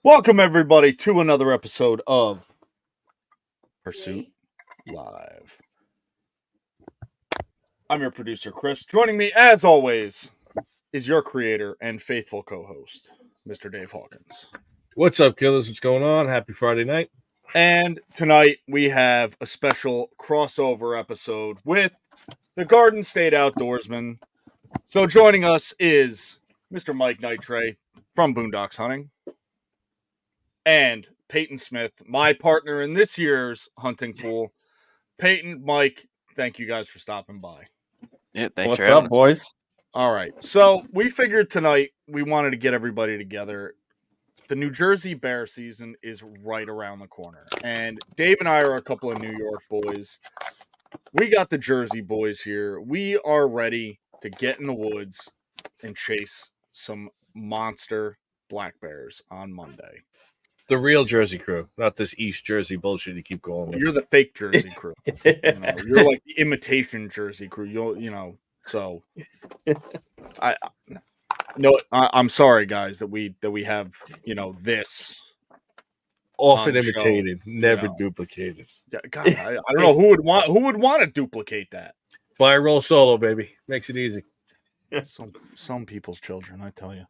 Welcome, everybody, to another episode of Pursuit Live. I'm your producer, Chris. Joining me, as always, is your creator and faithful co-host, Mr. Dave Hawkins. What's up, killers? What's going on? Happy Friday night. And tonight, we have a special crossover episode with the Garden State Outdoorsman. So joining us is Mr. Mike Nitre from Boondocks Hunting. And Peyton Smith, my partner in this year's hunting pool. Peyton, Mike, thank you guys for stopping by. Yeah, thanks What's for having up, boys? All right. So we figured tonight we wanted to get everybody together. The New Jersey bear season is right around the corner. And Dave and I are a couple of New York boys. We got the Jersey boys here. We are ready to get in the woods and chase some monster black bears on Monday. The real Jersey crew, not this East Jersey bullshit you keep calling me. You're the fake Jersey crew. You're like the imitation Jersey crew. So I'm sorry, guys, that we have this Often imitated, never duplicated. Yeah, God, I don't know who would want to duplicate that. Buy a roll solo, baby. Makes it easy. Some people's children, I tell you.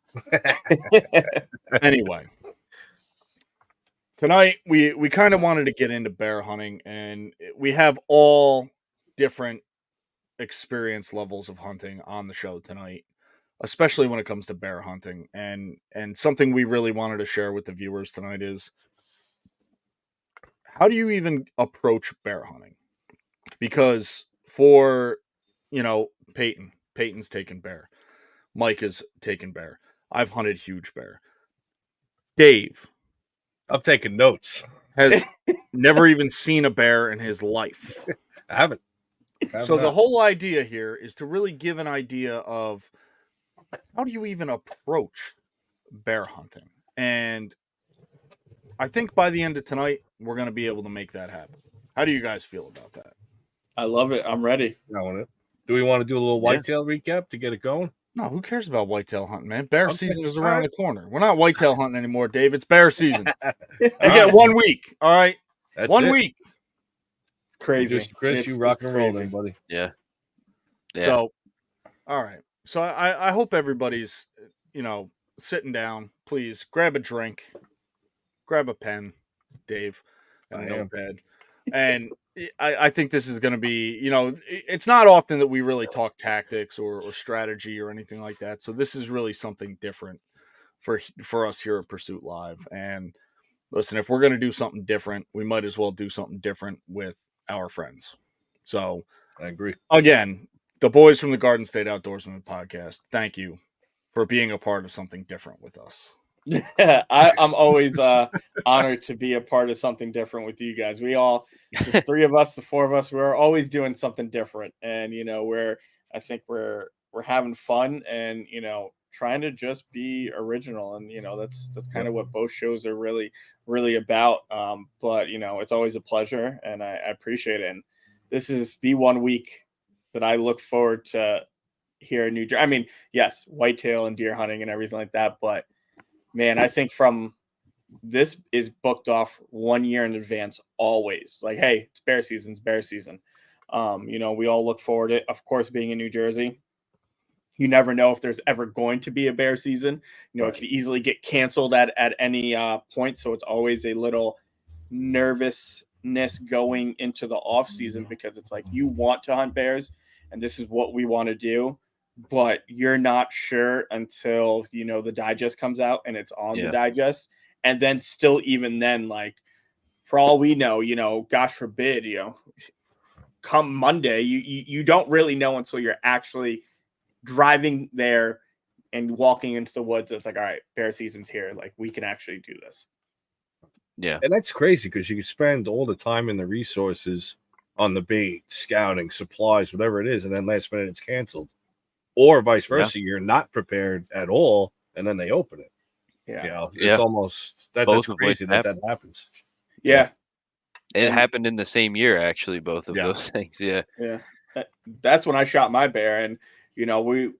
Anyway. Tonight, we kind of wanted to get into bear hunting, and we have all different experience levels of hunting on the show tonight, especially when it comes to bear hunting. And something we really wanted to share with the viewers tonight is, how do you even approach bear hunting? Because for, Peyton's taken bear. Mike has taken bear. I've hunted huge bear. Dave, I'm taking notes. Has never even seen a bear in his life. I haven't. So the whole idea here is to really give an idea of how do you even approach bear hunting. And I think by the end of tonight, we're going to be able to make that happen. How do you guys feel about that? I love it. I'm ready. Do we want to do a little whitetail recap to get it going? No, who cares about whitetail hunting, man? Bear season is around the corner. We're not whitetail hunting anymore, Dave. It's bear season. You get 1 week, all right? That's 1 week. Crazy. Chris, you rock and roll, buddy. Yeah. So, all right. So I hope everybody's, sitting down. Please grab a drink, grab a pen, Dave, and a notepad. And I think this is going to be, it's not often that we really talk tactics or strategy or anything like that. So this is really something different for us here at Pursuit Live. And listen, if we're going to do something different, we might as well do something different with our friends. So I agree. Again, the boys from the Garden State Outdoorsman podcast, thank you for being a part of something different with us. I'm always honored to be a part of something different with you guys. We all, the three of us, the four of us, we're always doing something different. And, I think we're having fun and, trying to just be original. And, that's kind of what both shows are really, really about. But, it's always a pleasure and I appreciate it. And this is the 1 week that I look forward to here in New Jersey. I mean, yes, whitetail and deer hunting and everything like that. But man, I think from this is booked off 1 year in advance, always. Like, hey, it's bear season, it's bear season. We all look forward to it. Of course, being in New Jersey, you never know if there's ever going to be a bear season. Right. It could easily get canceled at any point. So it's always a little nervousness going into the off season because it's like you want to hunt bears and this is what we want to do. but you're not sure until, you know, the digest comes out and it's on the Yeah. digest. And then still, even then, like, for all we know, you know, gosh forbid, you know, come Monday, you don't really know until you're actually driving there and walking into the woods. It's like, all right, bear season's here. Like, we can actually do this. Yeah. And that's crazy because you can spend all the time and the resources on the bait, scouting, supplies, whatever it is, and then last minute it's canceled. Or vice versa, you're not prepared at all, and then they open it. Yeah. You know, Yeah. it's almost that's Both of which crazy that happens. Yeah. It happened in the same year, actually, both of those things. Yeah. Yeah. That's when I shot my bear. And, you know,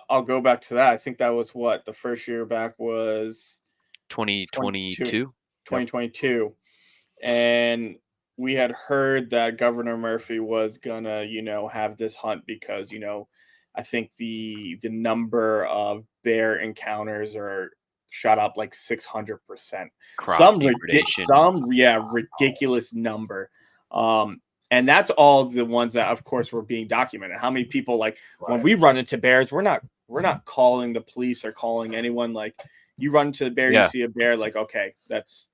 I'll go back to that. I think that was what the first year back was 2022. 2022. And we had heard that Governor Murphy was gonna, you know, have this hunt because, you know, I think the number of bear encounters are shot up like 600%. Crop degradation. Ridiculous number. And that's all the ones that, of course, were being documented. How many people, like, when we run into bears, we're not calling the police or calling anyone. Like, you run into the bear, you see a bear, like, okay, that's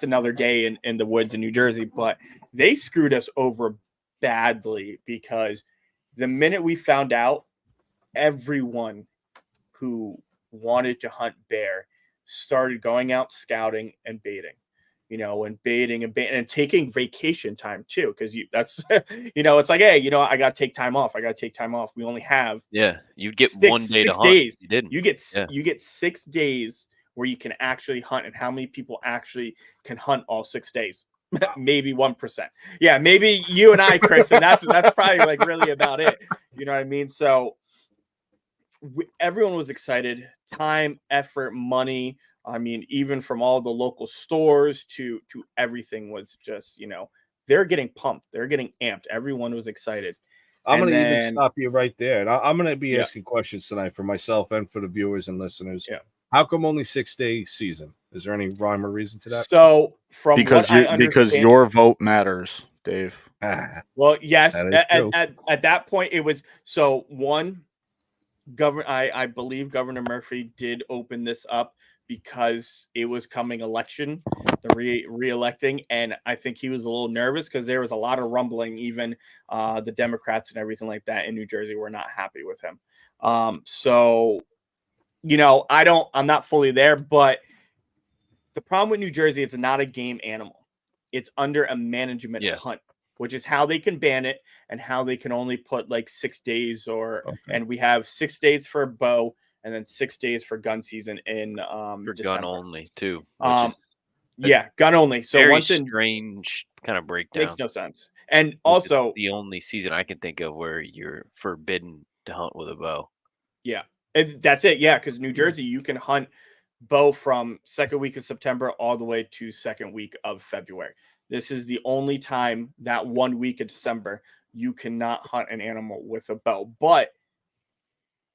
another day in the woods in New Jersey. But they screwed us over badly because the minute we found out, everyone who wanted to hunt bear started going out scouting and baiting, you know, and baiting and taking vacation time too. Cause that's, you know, it's like, hey, you know, I got to take time off. We only have, you'd get 1 day to 6 hunt. days. You didn't. You get 6 days where you can actually hunt. And how many people actually can hunt all 6 days? Maybe 1%. Yeah. Maybe you and I, Chris, and that's probably like really about it. You know what I mean? So everyone was excited. Time, effort, money. I mean, even from all the local stores to everything was just, you know, they're getting pumped. They're getting amped. Everyone was excited. I'm going to even stop you right there. And I'm going to be Yeah. asking questions tonight for myself and for the viewers and listeners. Yeah. How come only 6-day season? Is there any rhyme or reason to that? So from because what I understand, because your vote matters, Dave. Well, yes. That is true. At that point, it was so one. I believe Governor Murphy did open this up because it was coming election, the re-electing, and I think he was a little nervous because there was a lot of rumbling. Even the Democrats and everything like that in New Jersey were not happy with him. So, you know, I'm not fully there, but the problem with New Jersey, it's not a game animal. It's under a management hunt, which is how they can ban it and how they can only put like 6 days and we have 6 days for bow and then 6 days for gun season in for December. gun only too. Gun only. So very once in strange kind of breakdown. Makes no sense. And also the only season I can think of where you're forbidden to hunt with a bow. Yeah. And that's it. Yeah, because New Jersey, you can hunt bow from second week of September all the way to second week of February. This is the only time that 1 week of December you cannot hunt an animal with a bow. But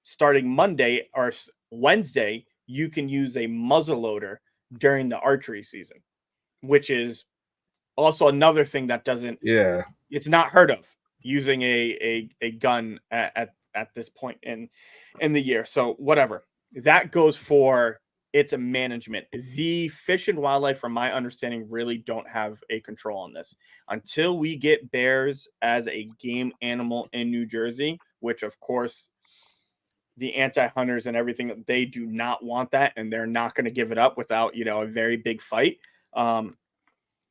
starting Monday or Wednesday, you can use a muzzleloader during the archery season, which is also another thing that it's not heard of, using a gun at this point in the year. So whatever. That goes for its management. The Fish and Wildlife, from my understanding, really don't have a control on this. Until we get bears as a game animal in New Jersey, which of course the anti-hunters and everything, they do not want that, and they're not going to give it up without, you know, a very big fight.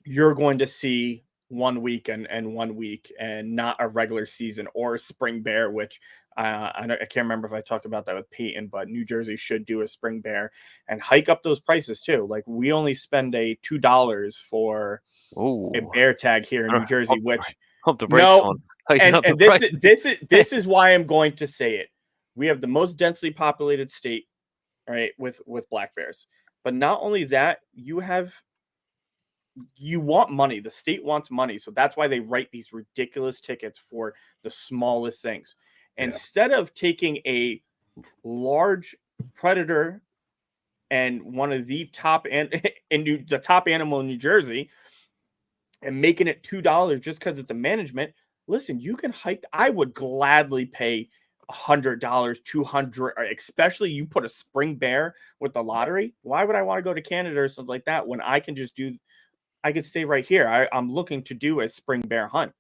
You're going to see 1 week and 1 week and not a regular season or a spring bear, which I can't remember if I talked about that with Peyton, but New Jersey should do a spring bear and hike up those prices too. Like, we only spend $2 for a bear tag here in New Jersey, which this is why I'm going to say it. We have the most densely populated state, right, with black bears. But not only that, you want money. The state wants money. So that's why they write these ridiculous tickets for the smallest things. Instead of taking a large predator and one of the top the top animal in New Jersey and making it $2 just because it's a management, listen, you can hike. I would gladly pay $100, $200, especially you put a spring bear with the lottery. Why would I want to go to Canada or something like that when I can stay right here? I'm looking to do a spring bear hunt.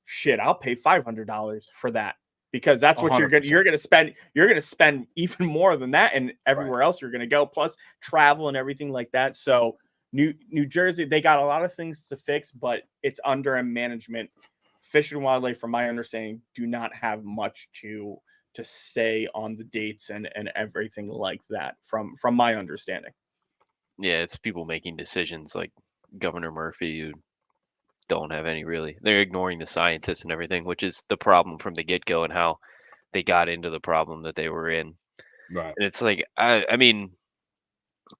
Shit, I'll pay $500 for that because that's what you're 100%. gonna spend. You're gonna spend even more than that, and everywhere else you're gonna go, plus travel and everything like that. So New Jersey, they got a lot of things to fix, but it's under a management. Fish and Wildlife, from my understanding, do not have much to say on the dates and everything like that. From my understanding. Yeah, it's people making decisions like Governor Murphy who don't have any really. They're ignoring the scientists and everything, which is the problem from the get go and how they got into the problem that they were in. Right. And it's like I mean,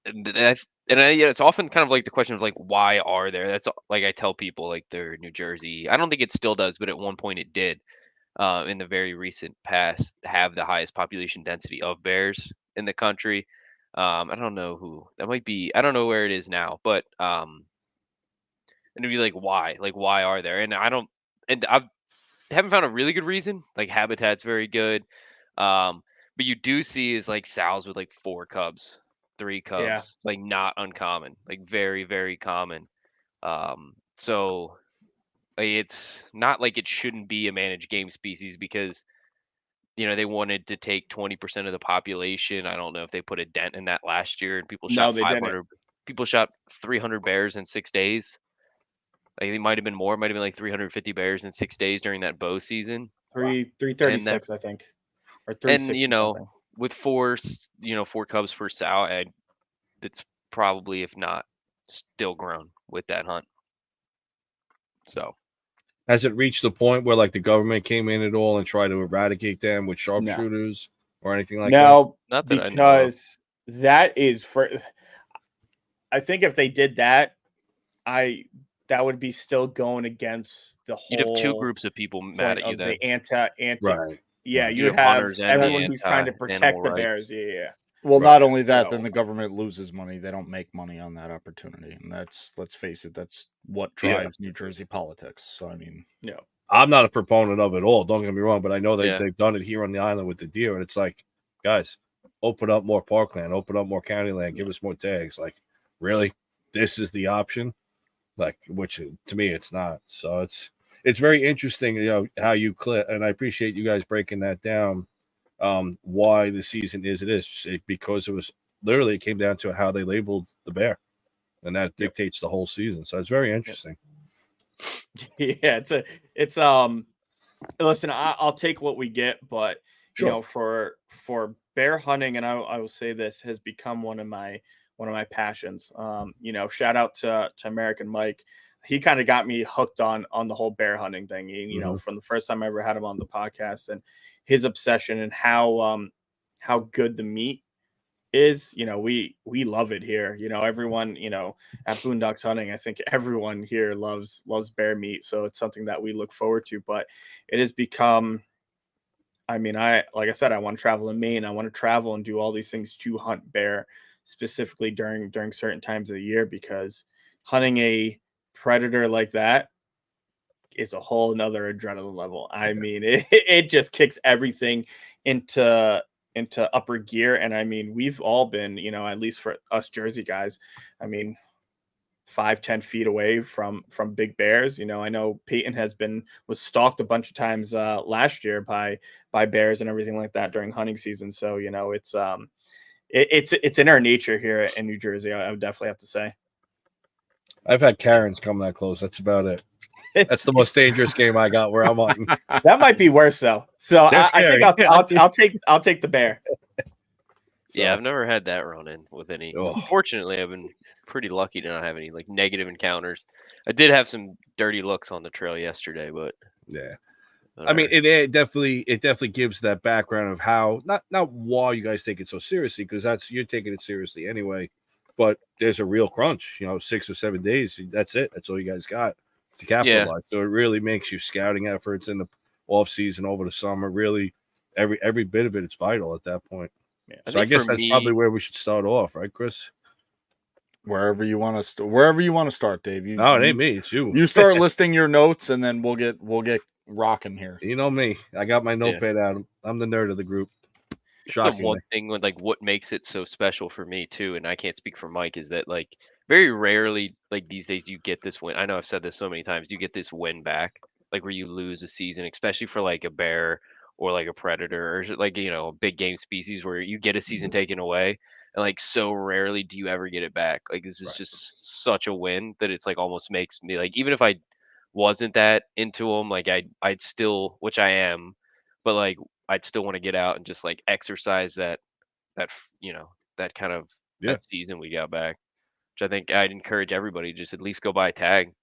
yeah, it's often kind of like the question of like why are there? That's like I tell people like they're New Jersey. I don't think it still does, but at one point it did. In the very recent past, have the highest population density of bears in the country. I don't know who that might be. I don't know where it is now, but and it'd be like why? Like why are there? And I haven't found a really good reason. Like habitat's very good. But you do see is like sows with like 4 cubs, 3 Yeah. cubs. It's like not uncommon. Like very, very common. So like, it's not like it shouldn't be a managed game species because they wanted to take 20% of the population. I don't know if they put a dent in that last year and people No, shot they didn't. 500 people shot 300 bears in 6 days. Like it might have been more, it might have been like 350 bears in 6 days during that bow season. 336, I think, or And 360 something. with 4 4 cubs per sow, it's probably, if not still grown with that hunt. So has it reached the point where like the government came in at all and tried to eradicate them with sharpshooters or anything like that? No, not that I know of. because that is for. I think if they did that, that would be still going against the You'd have 2 whole groups of people mad point at you of then. the anti. Right. Yeah, Right. you You'd would have have hunters and the everyone who's trying to protect anti-animal the rights. bears. Yeah. Well, Right. not only that, So- then the government loses money. They don't make money on that opportunity, and let's face it, that's what drives New Jersey politics. So I mean, No. I'm not a proponent of it all. Don't get me wrong, but I know Yeah. they've done it here on the island with the deer, and it's like, guys, open up more parkland, open up more county land, give us more tags. Like, really, this is the option? Like, which to me, it's not. So it's very interesting, how you clip, and I appreciate you guys breaking that down. Why the season is because it was literally it came down to how they labeled the bear, and that dictates the whole season. So it's very interesting. Yeah, it's listen, I'll take what we get, but Sure. for bear hunting, and I will say this has become one of my passions. Shout out to American Mike. He kind of got me hooked on the whole bear hunting thing. From the first time I ever had him on the podcast, and his obsession and how good the meat is. We love it here. Everyone, at Boondocks Hunting, I think everyone here loves bear meat, so it's something that we look forward to. But it has become, I mean, like I said, I want to travel in Maine. I want to travel and do all these things to hunt bear, specifically during certain times of the year, because hunting a predator like that is a whole nother adrenaline level. I mean, it just kicks everything into upper gear. And I mean, we've all been, at least for us Jersey guys, I mean, 5-10 feet away from big bears. I know Peyton was stalked a bunch of times last year by bears and everything like that during hunting season. So it's in our nature here in New Jersey. I would definitely have to say. I've had Karens come that close. That's about it. That's the most dangerous game I got where I'm hunting. That might be worse though. So I think I'll take the bear. Yeah, I've never had that run in with any. Oh. Fortunately, I've been pretty lucky to not have any like negative encounters. I did have some dirty looks on the trail yesterday, but yeah. I mean, it definitely gives that background of how not why you guys take it so seriously, because you're taking it seriously anyway. But there's a real crunch, 6 or 7 days. That's it. That's all you guys got to capitalize. Yeah. So it really makes your scouting efforts in the off season over the summer really every bit of it. It's vital at that point. Yeah, so I guess that's probably where we should start off, right, Chris? Wherever you want to start, Dave. No, it ain't me. It's you. You start listing your notes, and then we'll get rocking here. You know me. I got my Yeah. notepad out. I'm the nerd of the group. It's the Shockingly. one thing with like what makes it so special for me too, and I can't speak for Mike, is that like very rarely like these days you get this win. I know I've said this so many times, you get this win back, like where you lose a season, especially for like a bear or like a predator or like a big game species where you get a season taken away, and like so rarely do you ever get it back. Like this is Right. just such a win that it's like almost makes me like, even if I wasn't that into them, like I'd still, which I am, but like I'd still want to get out and just like exercise that kind of Yeah. that season we got back. Which I think I'd encourage everybody to just at least go buy a tag.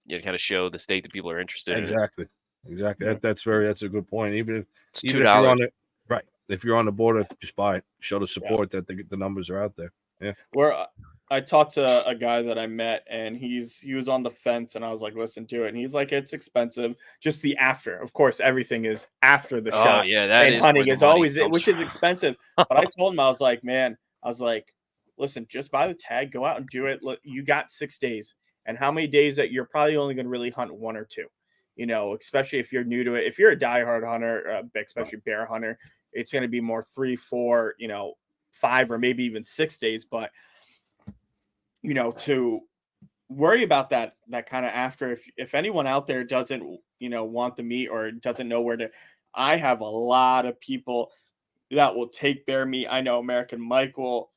Kind of show the state that people are interested in it. Exactly. Exactly. That's a good point. Even It's if you're on $2. it, right? If you're on the border, just buy it. Show the support that the numbers are out there. Yeah. Where I talked to a guy that I met, and he was on the fence, and I was like, "Listen to it," and he's like, "It's expensive. Just the after. Of course, everything is after the Oh shot, yeah, that and is where hunting the is money always, comes which is from. expensive." But I told him, I was like, "Man, I was like, listen, just buy the tag, go out and do it. Look, you got 6 days, and how many days that you're probably only going to really hunt 1 or 2." Especially if you're new to it. If you're a diehard hunter, especially bear hunter, it's going to be more 3, 4, 5, or maybe even 6 days. But to worry about that kind of after, if anyone out there doesn't want the meat or doesn't know where to, I have a lot of people that will take bear meat. I know American Mike will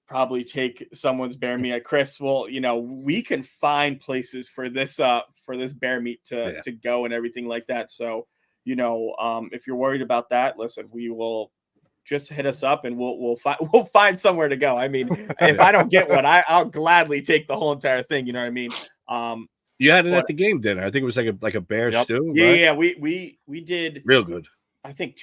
probably take someone's bear meat. At Chris will, we can find places for this bear meat to go and everything like that. So if you're worried about that, listen, we will just hit us up and we'll find somewhere to go. I mean, if I don't get one, I'll gladly take the whole entire thing. You know what I mean? You had it But at the game dinner. I think it was like a bear Yep. stew. yeah, Right? yeah, we did Real good. I think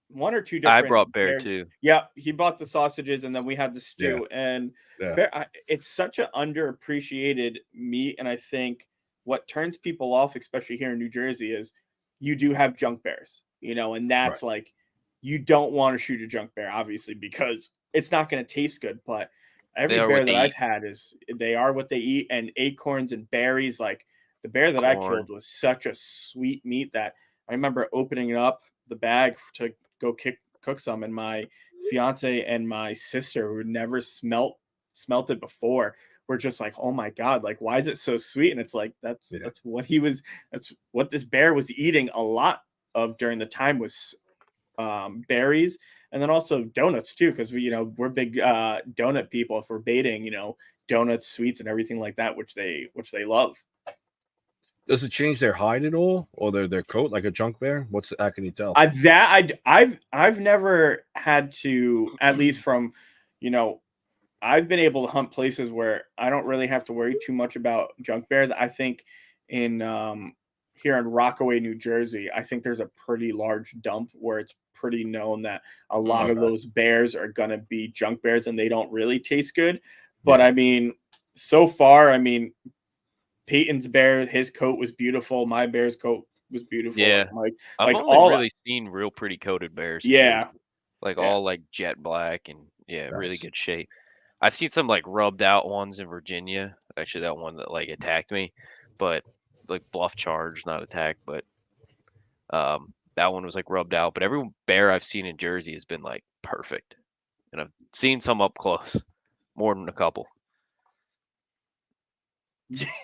one or two I different brought bear too. Yeah, he bought the sausages, and then we had the stew. And Yeah. it's such an underappreciated meat. And I think what turns people off, especially here in New Jersey, is you do have junk bears, and that's like, you don't want to shoot a junk bear, obviously, because it's not going to taste good. But every bear that I've had they are what they eat, and acorns and berries. Like the bear that I killed was such a sweet meat that I remember opening it up the bag to go cook some, and my fiance and my sister, who never smelt it before, were just like, "Oh my god, like why is it so sweet?" And it's like that's what this bear was eating a lot of during the time, was berries, and then also donuts too, because we're big donut people. If we're baiting, donuts, sweets, and everything like that, which they love. Does it change their hide at all, or their coat, like a junk bear? How can you tell? I've never had to, at least from, I've been able to hunt places where I don't really have to worry too much about junk bears. I think in here in Rockaway, New Jersey, I think there's a pretty large dump where it's pretty known that a lot of those bears are gonna be junk bears, and they don't really taste good. But I mean, so far, I mean, Peyton's bear, his coat was beautiful. My bear's coat was beautiful. Yeah, I've like only all really seen real pretty coated bears. Yeah, like all like jet black and really good shape. I've seen some like rubbed out ones in Virginia. Actually, that one that like attacked me, but like bluff charge, not attack. But that one was like rubbed out. But every bear I've seen in Jersey has been like perfect, and I've seen some up close, more than a couple.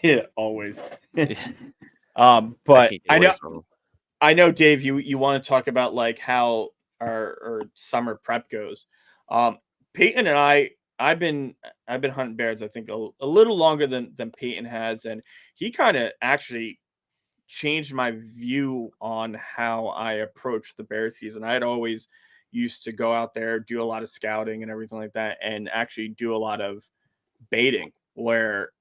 Yeah, always. Yeah. But can't get away from 'em. I know, Dave, you want to talk about like how our summer prep goes. Peyton and I've been hunting bears, I think a little longer than Peyton has, and he kind of actually changed my view on how I approach the bear season. I had always used to go out there, do a lot of scouting and everything like that, and actually do a lot of baiting, where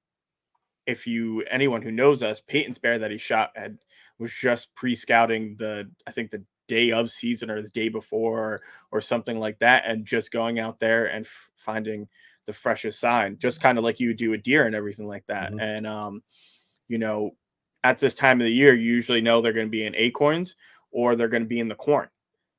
if anyone who knows us, Peyton's bear that he shot was just pre-scouting I think the day of season or the day before, or something like that, and just going out there and finding the freshest sign, just kind of like you do a deer and everything like that. Mm-hmm. And at this time of the year, you usually know they're going to be in acorns or they're going to be in the corn.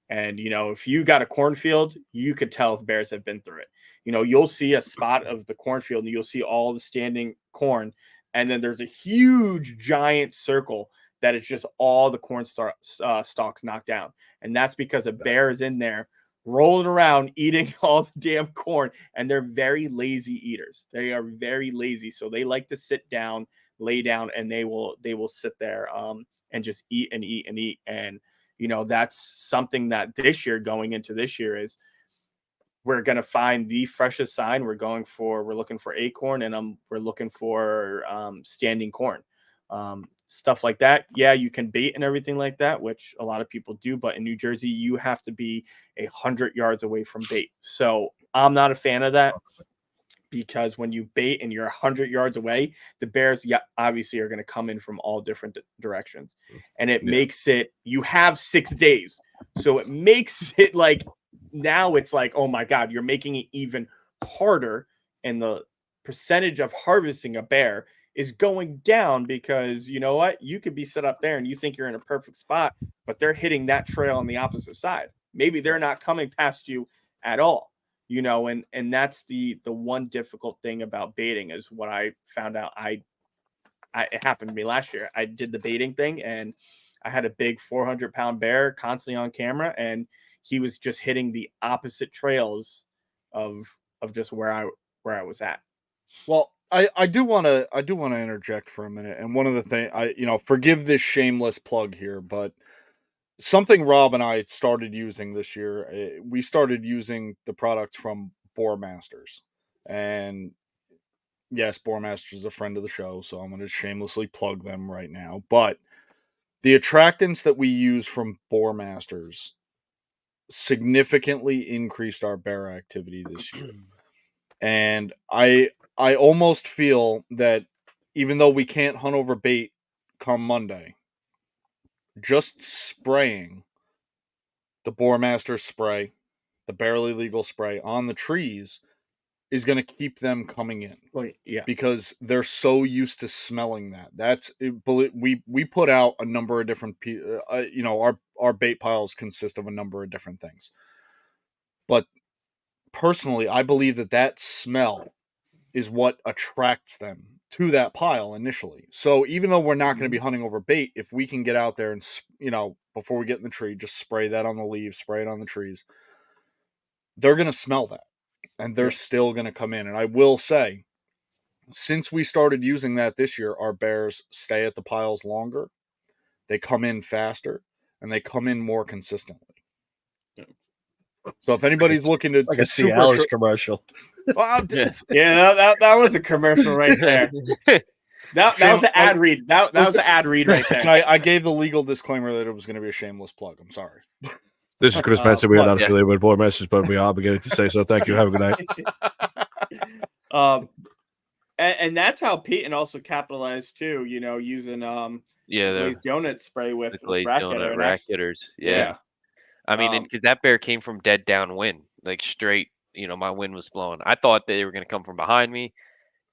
And if you got a cornfield, you could tell if bears have been through it. You'll see a spot of the cornfield and you'll see all the standing corn, and then there's a huge giant circle that it's just all the corn stalks knocked down. And that's because a bear is in there rolling around eating all the damn corn, and they're very lazy eaters. They are very lazy, so they like to sit down, lay down, and they will sit there and just eat and eat and eat. And that's something that this year, going into this year, is we're going to find the freshest sign. We're looking for acorn, and we're looking for standing corn, stuff like that. Yeah, you can bait and everything like that, which a lot of people do, but in New Jersey, you have to be 100 yards away from bait. So I'm not a fan of that, because when you bait and you're 100 yards away, the bears obviously are going to come in from all different directions, and it makes it, you have 6 days. So it makes it like, now it's like, oh my God, you're making it even harder. And the percentage of harvesting a bear is going down, because you know what? You could be set up there and you think you're in a perfect spot, but they're hitting that trail on the opposite side. Maybe they're not coming past you at all, and that's the one difficult thing about baiting, is what I found out. It happened to me last year. I did the baiting thing, and I had a big 400-pound bear constantly on camera, and he was just hitting the opposite trails of just where I was at. Well, I do want to interject for a minute. And one of the things, forgive this shameless plug here, but something Rob and I started using this year, we started using the products from Boar Masters. And yes, Boar Masters is a friend of the show, so I'm going to shamelessly plug them right now. But the attractants that we use from Boar Masters significantly increased our bear activity this year. And I almost feel that even though we can't hunt over bait come Monday, just spraying the Boar Master spray, the barely legal spray on the trees, is going to keep them coming in. Well, yeah, because they're so used to smelling that. We put out a number of different our bait piles consist of a number of different things. But personally, I believe that smell is what attracts them to that pile initially. So even though we're not going to be hunting over bait, if we can get out there and, before we get in the tree, just spray that on the leaves, spray it on the trees, they're going to smell that, and they're still going to come in. And I will say, since we started using that this year, our bears stay at the piles longer, they come in faster, and they come in more consistently. So if anybody's looking to a Cialis commercial. Well, yeah, that was a commercial right there. That was the ad read. That was the ad read right there. I gave the legal disclaimer that it was going to be a shameless plug. I'm sorry. This is Chris Benson. We are not affiliated with Boar Masters, but we are obligated to say so. Thank you. Have a good night. And that's how Peyton also capitalized too. Using glazed donut spray with rack hitters. Yeah. I mean, because that bear came from dead downwind, like straight. My wind was blowing. I thought they were going to come from behind me,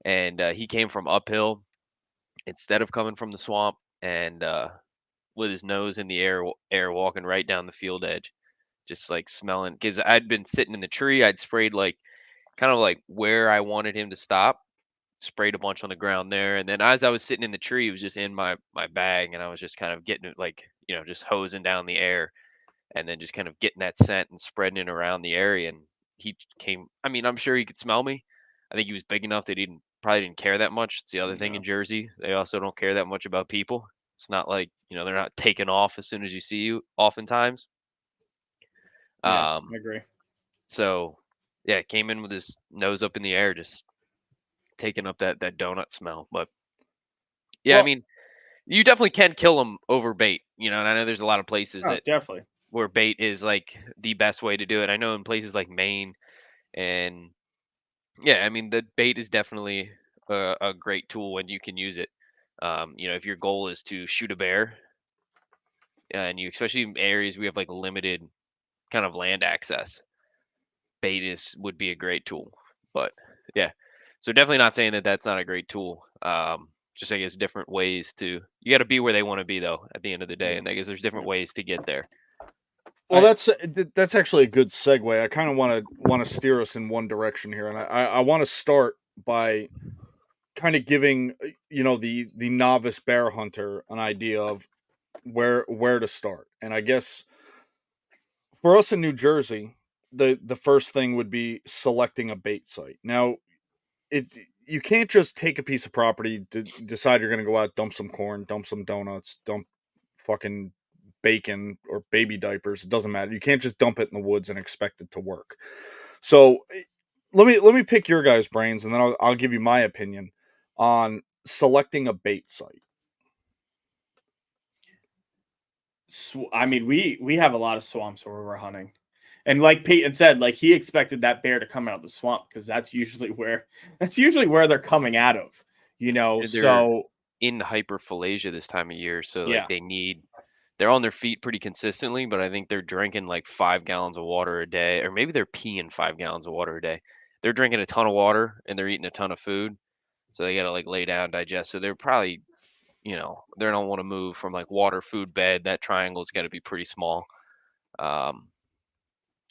and he came from uphill instead of coming from the swamp, and with his nose in the air, walking right down the field edge, just like smelling. Because I'd been sitting in the tree, I'd sprayed kind of where I wanted him to stop, sprayed a bunch on the ground there, and then as I was sitting in the tree, it was just in my bag, and I was just kind of getting it, just hosing down the air, and then just kind of getting that scent and spreading it around the area. And he came. I mean, I'm sure he could smell me. I think he was big enough that he probably didn't care that much. It's the other thing in Jersey. They also don't care that much about people. It's not like, they're not taking off as soon as you see you oftentimes. I agree. So yeah, came in with his nose up in the air, just taking up that donut smell. But yeah, well, I mean, you definitely can kill them over bait, and I know there's a lot of places that definitely where bait is the best way to do it. I know in places like Maine, and yeah, I mean, the bait is definitely a great tool when you can use it. If your goal is to shoot a bear, and you, especially in areas we have limited kind of land access, bait would be a great tool. But yeah, so definitely not saying that that's not a great tool. Just I guess different ways you got to be where they want to be though at the end of the day, and I guess there's different ways to get there. Well, that's actually a good segue. I kind of want to steer us in one direction here, and I want to start by kind of giving the novice bear hunter an idea of where to start. And I guess for us in New Jersey, the first thing would be selecting a bait site. Now, it you can't just take a piece of property, decide you're going to go out, dump some corn, dump some donuts, dump fucking bacon or baby diapers. It doesn't matter. You can't just dump it in the woods and expect it to work. So let me pick your guys' brains, and then I'll give you my opinion on selecting a bait site. I mean, we have a lot of swamps where we're hunting, and like Peyton said, like he expected that bear to come out of the swamp because that's usually where they're coming out of, you know. They're So in hyperphagia this time of year, so yeah, like they're on their feet pretty consistently, but I think they're drinking like 5 gallons of water a day, or maybe they're peeing 5 gallons of water a day. They're drinking a ton of water and they're eating a ton of food, so they gotta like lay down, digest. So they're probably, they don't want to move from like water, food, bed. That triangle's got to be pretty small. Um,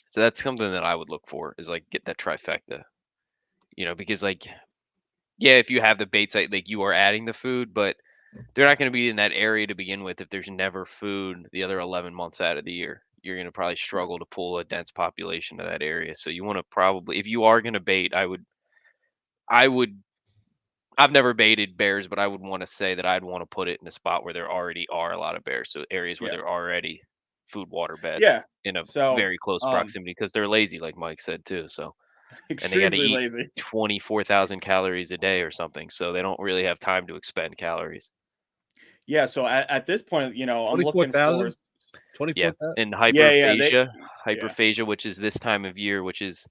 so that's something that I would look for, is like get that trifecta, because like, yeah, if you have the bait site, like you are adding the food, but they're not going to be in that area to begin with if there's never food the other 11 months out of the year. You're going to probably struggle to pull a dense population to that area. So you want to probably, if you are going to bait, I would, I've never baited bears, but I would want to say that I'd want to put it in a spot where there already are a lot of bears. So areas where yeah, there are already food, water, bed yeah. in a So very close proximity, because they're lazy, like Mike said too. So, and they got to extremely eat lazy. 24,000 calories a day or something. So they don't really have time to expend calories. Yeah. So at this point, you know, I'm looking for 24,000. And yeah, yeah. hyperphagia, which is this time of year, which is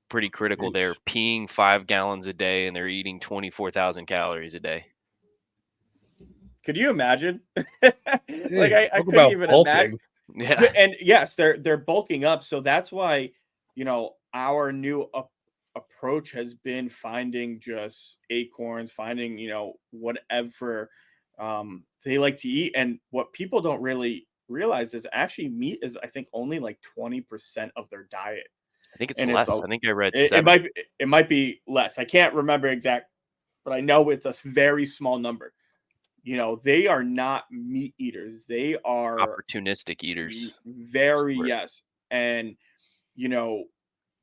pretty critical. They're Jeez. peeing 5 gallons a day and they're eating 24,000 calories a day. Could you imagine? Like Yeah, I talk couldn't about even imagine. bulking. Yeah. And yes, they're bulking up. So that's why, you know, our new approach has been finding just acorns, finding, you know, whatever they like to eat. And what people don't really realize is actually meat is, I think, only like 20% of their diet. I think it's And it's less. a I think I read it 7. might be less. I can't remember exact, but I know it's a very small number. You know, they are not meat eaters. They are Opportunistic eaters. very, Swear. yes. And you know,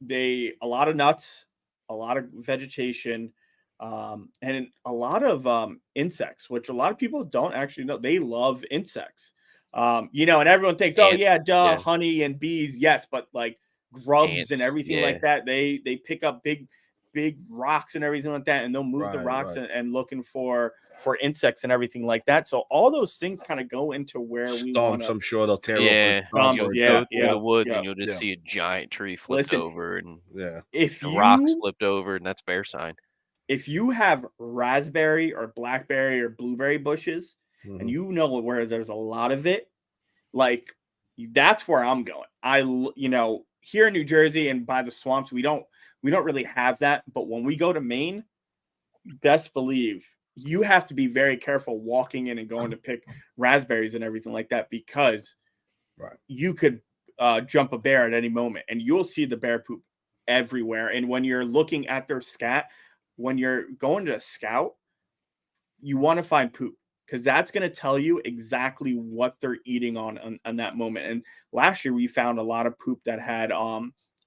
they a lot of nuts, a lot of vegetation, and a lot of insects, which a lot of people don't actually know. They love insects. You know, and everyone thinks, oh Ants. yeah, duh, Yeah. honey and bees, yes, but like grubs and Ants. everything Yeah. like that, they pick up big rocks and everything like that, and they'll move the rocks Right. and looking for insects and everything like that. So all those things kind of go into where we want Stumps, to I'm sure they'll tear open Yeah. a stump stumps. or You'll a Yeah, go dead through yeah, the one. woods yeah. and you'll just Yeah, see a giant tree flipped Listen, over and yeah. if the rocks you flipped over, and that's bear sign. if you have raspberry or blackberry or blueberry bushes and Mhm. you know where there's a lot of it, like that's where I'm going. You know, here in New Jersey and by the swamps, we don't really have that. But when we go to Maine, best believe you have to be very careful walking in and going to pick raspberries and everything like that, because Right. you could jump a bear at any moment and you'll see the bear poop everywhere. And when you're looking at their scat, when you're going to scout, you want to find poop, because that's going to tell you exactly what they're eating on that moment. And last year we found a lot of poop that had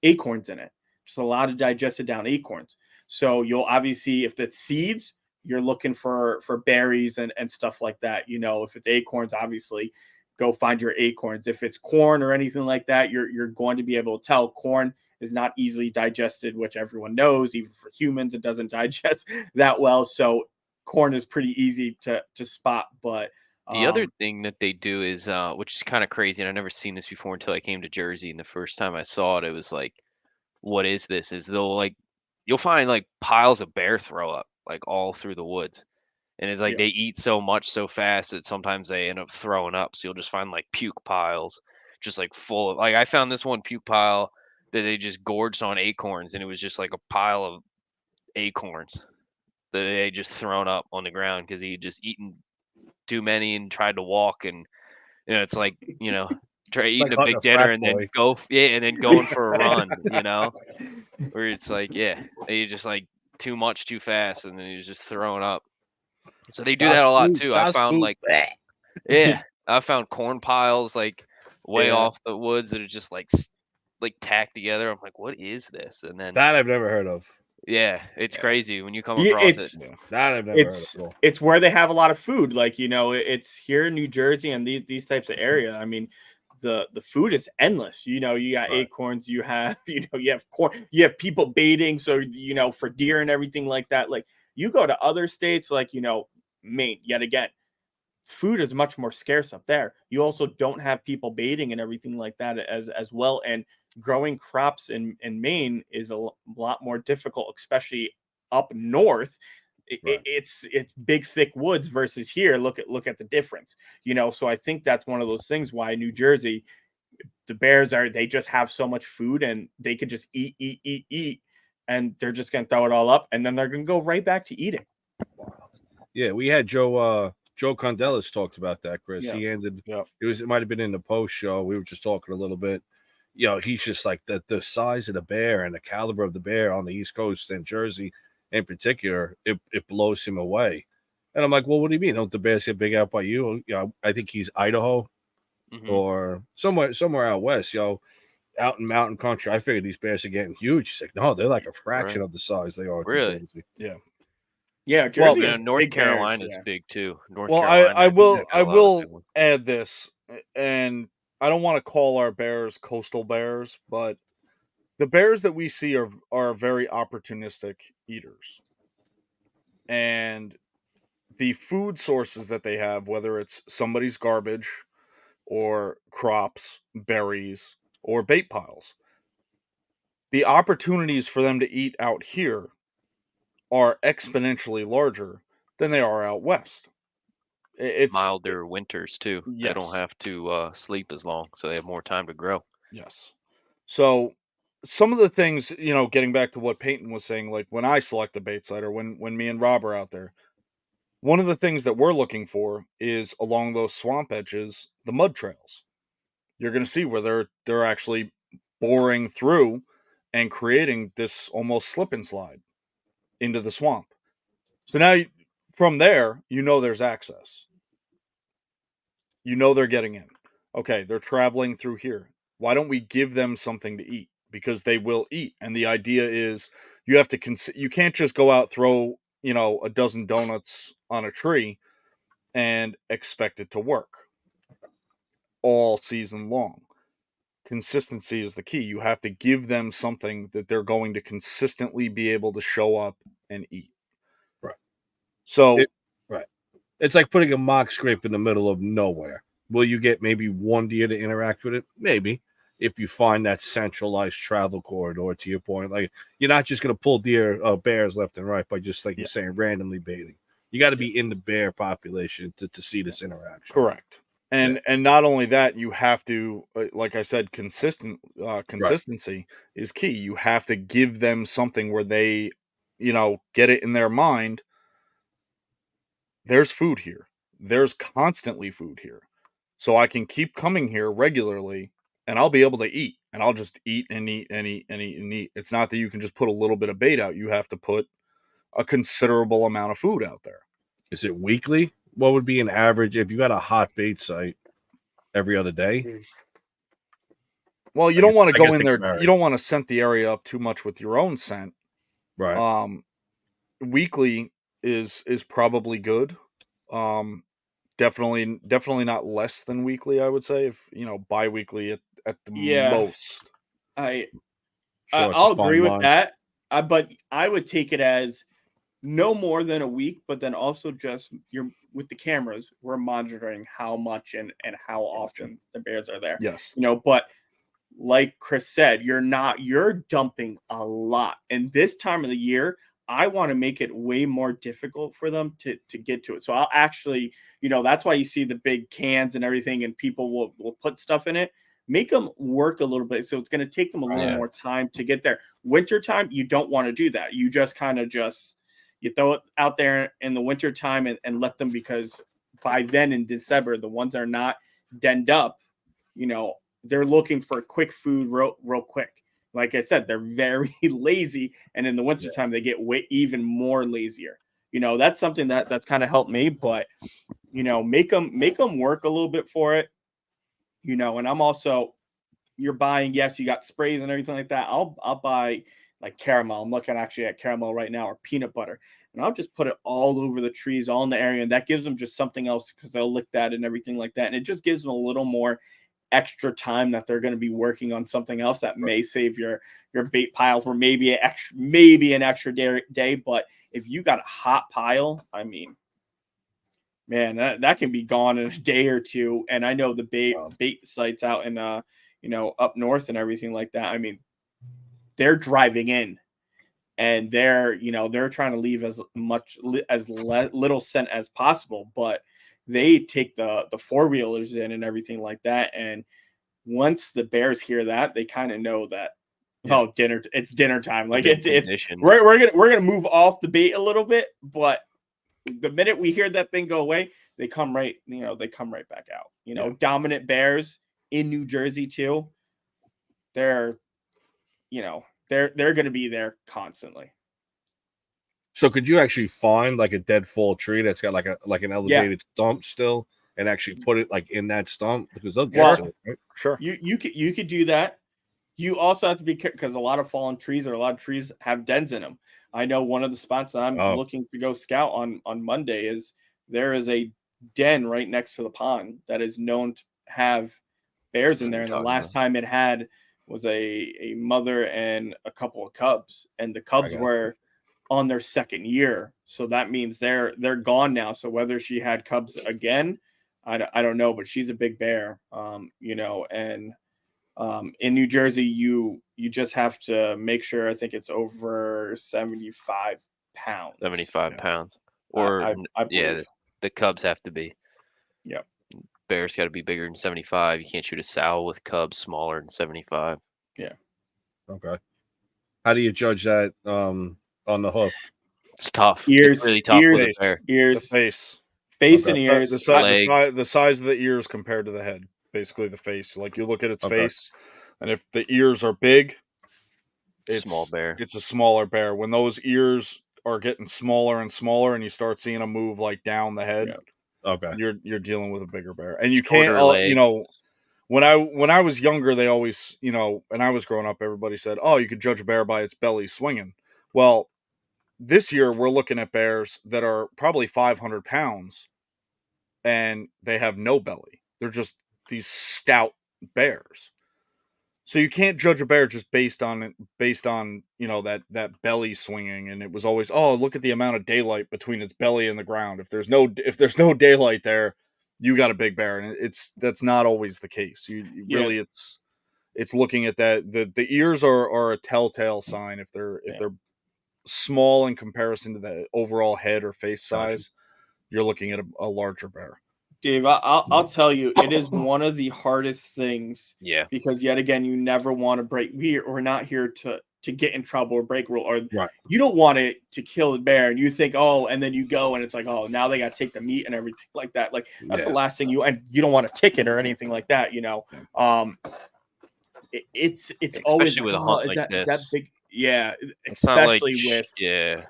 acorns in it, just a lot of digested down acorns. So you'll obviously, if it's seeds, you're looking for berries and stuff like that. You know, if it's acorns, obviously go find your acorns. If it's corn or anything like that, you're going to be able to tell. Corn is not easily digested, which everyone knows. Even for humans, it doesn't digest that well. So corn is pretty easy to spot. But The other thing that they do is, which is kind of crazy, and I've never seen this before until I came to Jersey. And the first time I saw it, it was like, what is this? Is you'll find like piles of bear throw up like all through the woods. And it's like yeah, they eat so much so fast that sometimes they end up throwing up. So you'll just find like puke piles just like full of, like, I found this one puke pile that they just gorged on acorns, and it was just like a pile of acorns that they just thrown up on the ground because he had just eaten too many and tried to walk. And it's like, try Like eating a hunting a big dinner frat and then boy. and then going for a run, where it's like, yeah, they just like too much too fast, and then he's just throwing up. So they do that Das a lot Boot, too. I Das found Boot. like, yeah, I found corn piles like way Yeah. off the woods that are just like tacked together. I'm like, what is this? And then That I've never heard of. yeah, it's Yeah. crazy when you come Yeah, across it. Yeah. That I've never heard of at all. it's where they have a lot of food. Like, it's here in New Jersey and these types of area. I mean, the food is endless. You got Right. acorns, you have you have corn, you have people baiting, so for deer and everything like that. Like, you go to other states like Maine, yet again, food is much more scarce up there. You also don't have people baiting and everything like that as well. And growing crops in Maine is a lot more difficult, especially up north. Right. It's big thick woods versus here. Look at the difference. So I think that's one of those things why New Jersey, the Bears they just have so much food and they could just eat, and they're just gonna throw it all up and then they're gonna go right back to eating. Yeah, we had Joe Condellis talked about that, Chris. Yeah. He ended Yeah. it might have been in the post show. We were just talking a little bit. He's just like the size of the bear and the caliber of the bear on the East Coast and Jersey in particular, it blows him away. And I'm like, well, what do you mean? Don't the bears get big out by you? I think he's Idaho or somewhere out west, out in mountain country. I figured these bears are getting huge. He's like, no, they're like a fraction of the size they are Really? to Jersey. Yeah. Yeah, Jersey Well, has North big bears, Carolina's yeah. big too. North Well, Carolina. I think will they've got a lot of big ones. add this, and I don't want to call our bears coastal bears, but the bears that we see are very opportunistic eaters. And the food sources that they have, whether it's somebody's garbage or crops, berries, or bait piles, the opportunities for them to eat out here are exponentially larger than they are out west. It's Milder winters too. They don't yes, have to sleep as long, so they have more time to grow. yes. So some of the things, getting back to what Peyton was saying, like when I select a bait site or when me and Rob are out there, one of the things that we're looking for is along those swamp edges, the mud trails. You're going to see where they're actually boring through and creating this almost slip and slide into the swamp. So now from there, there's access. They're getting in. Okay, they're traveling through here. Why don't we give them something to eat? Because they will eat. And the idea is you have to you can't just go out, throw, a dozen donuts on a tree and expect it to work all season long. Consistency is the key. You have to give them something that they're going to consistently be able to show up and eat. Right. So right. It's like putting a mock scrape in the middle of nowhere. Will you get maybe one deer to interact with it? Maybe. If you find that centralized travel corridor, to your point, like you're not just going to pull bears left and right by just like you're saying, randomly baiting. You got to be in the bear population to see this interaction. Correct. And not only that, you have to, like I said, consistency is key. You have to give them something where they, get it in their mind. There's food here. There's constantly food here. So I can keep coming here regularly and I'll be able to eat. And I'll just eat and eat and eat and eat and eat. It's not that you can just put a little bit of bait out. You have to put a considerable amount of food out there. Is it weekly? What would be an average if you got a hot bait site every other day? Well, you don't want to go in there. You don't want to scent the area up too much with your own scent. Right. Weekly is probably good. Definitely not less than weekly, I would say. If bi-weekly at the most. I'll agree with that. But I would take it as no more than a week, but then also just you're with the cameras, we're monitoring how much and how often the bears are there. Yes. But like Chris said, you're dumping a lot. And this time of the year, I want to make it way more difficult for them to get to it. So I'll actually, that's why you see the big cans and everything, and people will put stuff in it. Make them work a little bit. So it's going to take them a little more time to get there. Wintertime, you don't want to do that. You just kind of you throw it out there in the wintertime and let them, because by then in December, the ones that are not denned up, they're looking for quick food real quick. Like I said, they're very lazy. And in the wintertime, they get even more lazier. that's something that's kind of helped me. But make them work a little bit for it. And I'm also, you're buying, yes, you got sprays and everything like that. I'll buy like caramel. I'm looking actually at caramel right now, or peanut butter, and I'll just put it all over the trees, all in the area, and that gives them just something else because they'll lick that and everything like that, and it just gives them a little more extra time that they're going to be working on something else that may save your bait pile for maybe an extra day. But if you got a hot pile, I mean, man, that can be gone in a day or two. And I know the bait sites out in up north and everything like that. I mean, they're driving in, and they're trying to leave as little scent as possible, but they take the four-wheelers in and everything like that. And once the bears hear that, they kind of know that it's dinner time. Like it's we're gonna move off the bait a little bit, but the minute we hear that thing go away, they come right back out. Dominant bears in New Jersey too. They're going to be there constantly. So could you actually find like a dead fall tree that's got like an elevated stump still, and actually put it like in that stump, because they'll get to it, right? Sure. You could do that. You also have to be careful because a lot of fallen trees, or a lot of trees, have dens in them. I know one of the spots that I'm looking to go scout on Monday is there is a den right next to the pond that is known to have bears in there. And the last time it had was a mother and a couple of cubs, and the cubs were on their second year. So that means they're gone now. So whether she had cubs again, I don't know, but she's a big bear, and in New Jersey, you just have to make sure, I think it's over 75 pounds. 75 pounds. Or I believe. The cubs have to be. Yep. Bears got to be bigger than 75. You can't shoot a sow with cubs smaller than 75. Yeah. Okay. How do you judge that on the hoof? It's tough. Ears, it's really tough with a bear. The face and ears. The size of the ears compared to the head. Basically the face. Like you look at its face, and if the ears are big, it's small bear. It's a smaller bear. When those ears are getting smaller and smaller, and you start seeing them move like down the head, you're dealing with a bigger bear. And you can't, when I was younger, they always, and I was growing up, everybody said, "Oh, you could judge a bear by its belly swinging." Well, this year we're looking at bears that are probably 500 pounds, and they have no belly. They're just these stout bears. So you can't judge a bear just based on that belly swinging. And it was always, oh, look at the amount of daylight between its belly and the ground. If there's no daylight there, you got a big bear, and that's not always the case. You really, it's looking at that. The ears are a telltale sign. If they're small in comparison to the overall head or face size, you're looking at a larger bear. Dave, I'll tell you, it is one of the hardest things. Yeah. Because yet again, you never want to break. We're not here to get in trouble or break rule, or you don't want it to kill the bear, and you think, and then you go and it's like, now they got to take the meat and everything like that. Like that's the last thing and you don't want a ticket or anything like that. It's always with a hunt is like that big? Yeah, especially with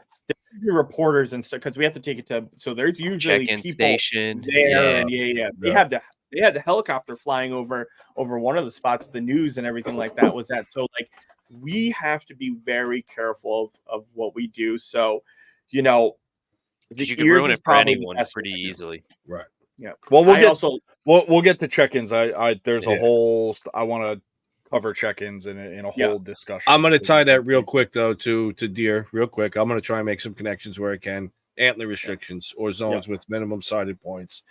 reporters and stuff, because we have to take it to. So there's usually people station there, and they had the helicopter flying over one of the spots. The news and everything like that was that. So like we have to be very careful of what we do. So you can ruin it for anyone pretty easily. Right. Yeah. Well, we'll get to check-ins. There's a whole. I want to cover check-ins in a whole discussion. I'm going to tie that real quick though to deer real quick. I'm going to try and make some connections where I can. Antler restrictions or zones with minimum sighted points.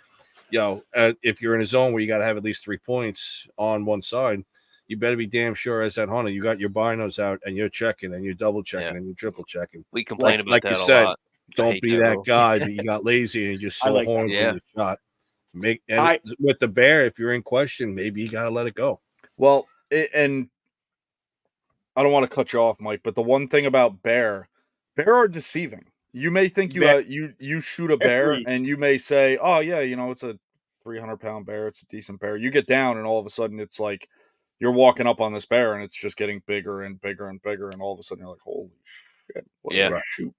If you're in a zone where you got to have at least 3 points on one side, you better be damn sure as that hunter you got your binos out and you're checking and you're double checking and you're triple checking. We complain about that you said, lot. Don't be that guy, but you got lazy and you just saw horns when you shot. With the bear, if you're in question, maybe you got to let it go. Well, and I don't want to cut you off, Mike, but the one thing about bear are deceiving. You may think you shoot a bear and you may say, oh yeah, it's a 300-pound bear, it's a decent bear. You get down and all of a sudden it's like you're walking up on this bear and it's just getting bigger and bigger and bigger, and all of a sudden you're like, holy shit, what did I shoot?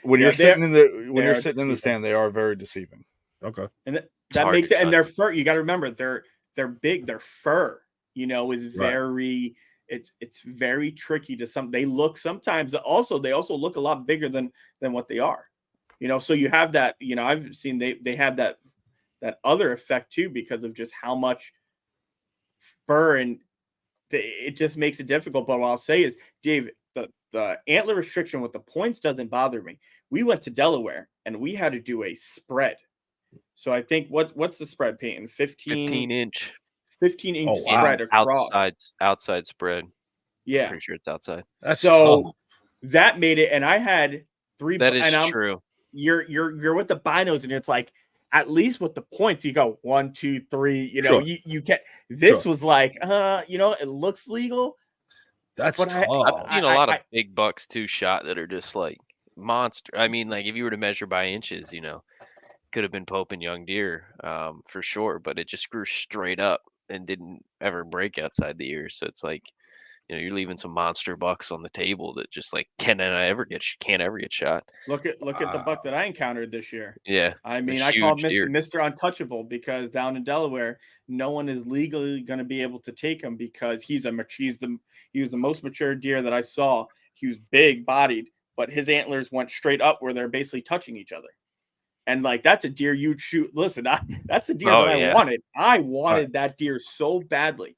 when Yeah, you're sitting in the they are stand, deceiving. they are very deceiving. Okay. And It's that hard makes to it. And cut. their fur, you got to remember, they're big. Their fur, is Right. very. It's very tricky to some. They look sometimes. Also, they also look a lot bigger than what they are. So you have that. I've seen they have that other effect too because of just how much fur, and it just makes it difficult. But what I'll say is, Dave, the antler restriction with the points doesn't bother me. We went to Delaware and we had to do a spread. So I think what's the spread, Peyton? 15-inch 15-inch Oh, wow. spread across. outside spread. Yeah. Pretty sure it's outside. That's So tough. that made it, and I had three. That is and I'm true. you're with the binos, and it's like at least with the points you go 1, 2, 3. Sure. You get this Sure. was like it looks legal. That's But tough. I've seen a lot of big bucks too shot that are just like monster. I mean, like if you were to measure by inches, could have been Pope and young deer, for sure, but it just grew straight up and didn't ever break outside the ears. So it's like, you're leaving some monster bucks on the table that just like can't ever get shot. Look at the buck that I encountered this year. Yeah, I the mean, I call huge deer. Mr. Untouchable because down in Delaware, no one is legally going to be able to take him because he was the most mature deer that I saw. He was big bodied, but his antlers went straight up where they're basically touching each other. And like that's a deer you'd shoot. Listen, that's a deer Oh, that I yeah. wanted. I wanted that deer so badly,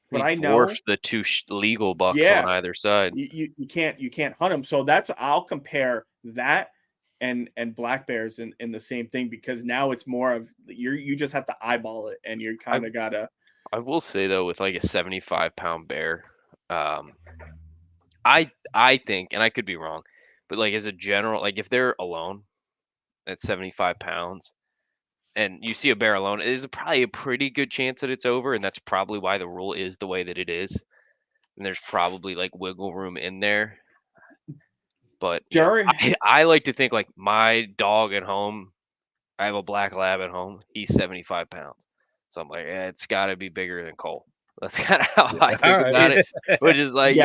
but I know Dwarfed the two legal bucks Yeah. on either side. you can't hunt them. So I'll compare that and black bears in the same thing because now it's more of you just have to eyeball it and you kind of gotta. I will say though, with like a 75-pound bear, I think, and I could be wrong, but like as a general, like if they're alone at 75 pounds and you see a bear alone, there's probably a pretty good chance that it's over, and that's probably why the rule is the way that it is. And there's probably like wiggle room in there. But I like to think like my dog at home, I have a black lab at home. He's 75 pounds. So I'm like, it's got to be bigger than Cole. That's kind of how I think about it, which is like,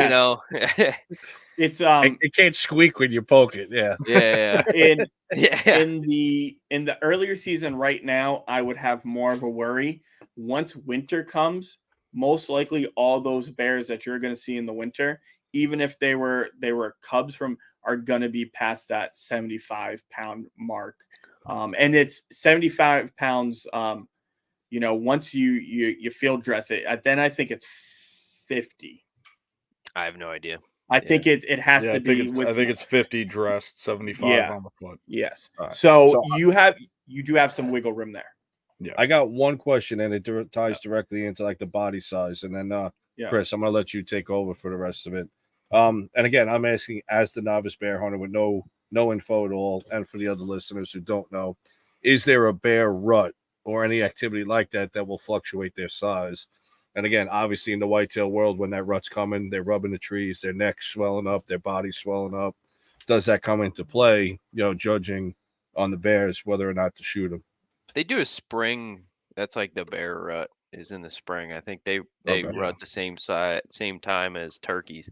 it's it can't squeak when you poke it. Yeah. Yeah. In the earlier season right now, I would have more of a worry. Once winter comes, most likely all those bears that you're going to see in the winter, even if they were cubs are going to be past that 75-pound mark. And it's 75 pounds. Once you field dress it, then I think it's 50. I have no idea. I think it has to be. I think it's 50 dressed, 75 on the foot. Yes. Right. So you do have some wiggle room there. Yeah. I got one question, and it ties directly into like the body size, and then Chris, I'm gonna let you take over for the rest of it. And again, I'm asking as the novice bear hunter with no info at all, and for the other listeners who don't know, is there a bear rut or any activity like that will fluctuate their size? And again, obviously in the whitetail world, when that rut's coming, they're rubbing the trees, their neck's swelling up, their body's swelling up. Does that come into play, judging on the bears whether or not to shoot them? They do a spring. That's like the bear rut is in the spring. I think they rut the same time as turkeys.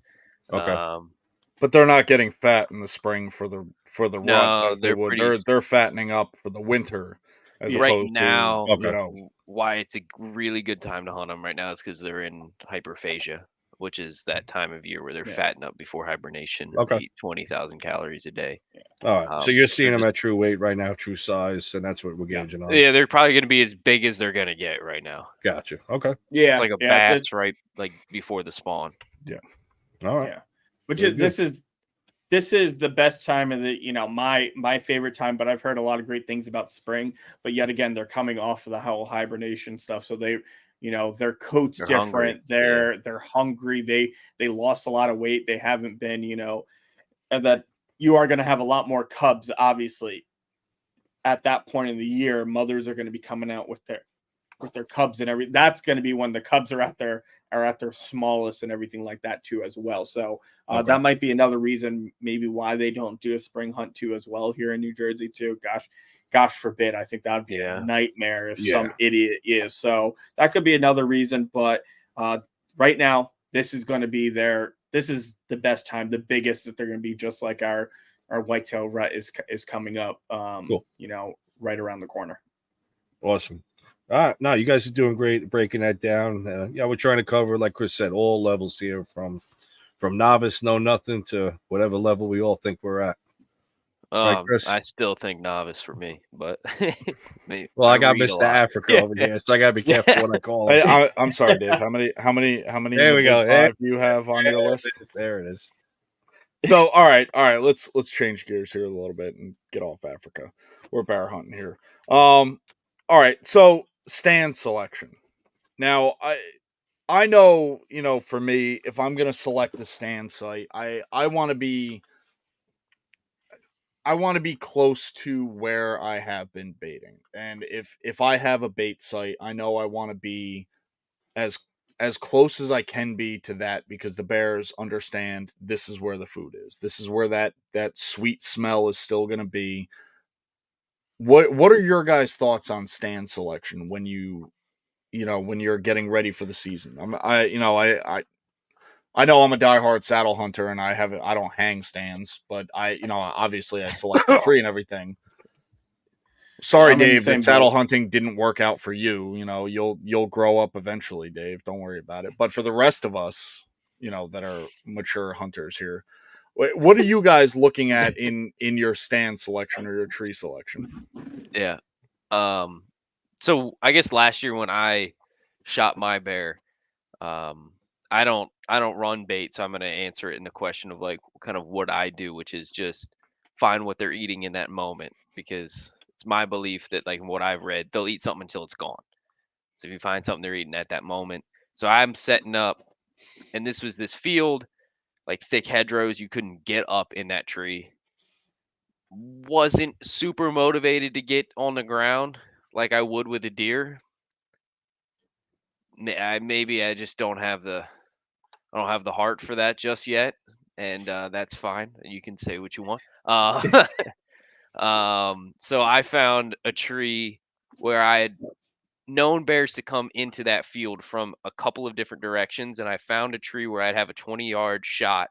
Okay. But they're not getting fat in the spring for the rut as they would. They're fattening up for the winter as opposed now, to why it's a really good time to hunt them right now is because they're in hyperphagia, which is that time of year where they're fatting up before hibernation and eat 20,000 calories a day. All right. So you're seeing them at true weight right now, true size, and that's what we're gauging on. Yeah, they're probably going to be as big as they're going to get right now. Gotcha. Okay. Yeah. It's like a bass right like before the spawn. Yeah. All right. Yeah. Which is this is the best time of the my favorite time, but I've heard a lot of great things about spring. But yet again, they're coming off of the whole hibernation stuff, so they their coat's different. They're hungry. They lost a lot of weight. They haven't been and that you are going to have a lot more cubs. Obviously, at that point in the year, mothers are going to be coming out with their cubs and everything. That's going to be when the cubs are at their smallest and everything like that too as well. So that might be another reason maybe why they don't do a spring hunt too as well here in New Jersey too. Gosh forbid. I think that would be a nightmare if some idiot is. So that could be another reason. But right now, this is going to be this is the best time, the biggest that they're going to be, just like our our whitetail rut is coming up. Cool. Right around the corner. Awesome. No, you guys are doing great breaking that down. We're trying to cover, like Chris said, all levels here from novice, know nothing, to whatever level we all think we're at. Right, Chris? I still think novice for me, but well, I got read a Mr. lot. Africa over here, so I gotta be careful what I call him. I'm sorry, Dave. How many There we go. five do you have on your list? There it is. So all right, let's change gears here a little bit and get off Africa. We're bear hunting here. All right, so stand selection. Now I know, for me, if I'm gonna select the stand site, I want to be close to where I have been baiting. And if I have a bait site, I know I want to be as close as I can be to that, because the bears understand this is where the food is. This is where that sweet smell is still going to be. What are your guys' thoughts on stand selection when when you're getting ready for the season? I know I'm a diehard saddle hunter and I don't hang stands, but obviously I select the tree and everything. Sorry, Dave, that saddle hunting didn't work out for you. You'll grow up eventually, Dave. Don't worry about it. But for the rest of us, that are mature hunters here, what are you guys looking at in your stand selection or your tree selection? Yeah. So I guess last year when I shot my bear, I don't run bait, so I'm gonna answer it in the question of like kind of what I do, which is just find what they're eating in that moment, because it's my belief that, like, what I've read, they'll eat something until it's gone. So if you find something they're eating at that moment, so I'm setting up, and this was this field, like thick hedgerows, you couldn't get up in that tree. Wasn't super motivated to get on the ground like I would with a deer. Maybe I just don't have the heart for that just yet, and that's fine. You can say what you want. So I found a tree where I had known bears to come into that field from a couple of different directions, and I found a tree where I'd have a 20-yard shot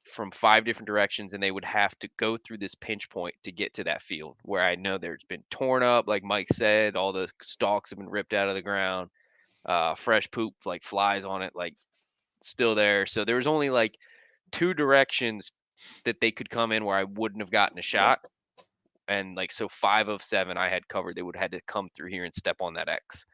from 5 different directions, and they would have to go through this pinch point to get to that field where I know there's been torn up, like Mike said, all the stalks have been ripped out of the ground, fresh poop, like flies on it, like still there. So there was only like 2 directions that they could come in where I wouldn't have gotten a shot. And like, so 5 of 7 I had covered. They would have had to come through here and step on that X.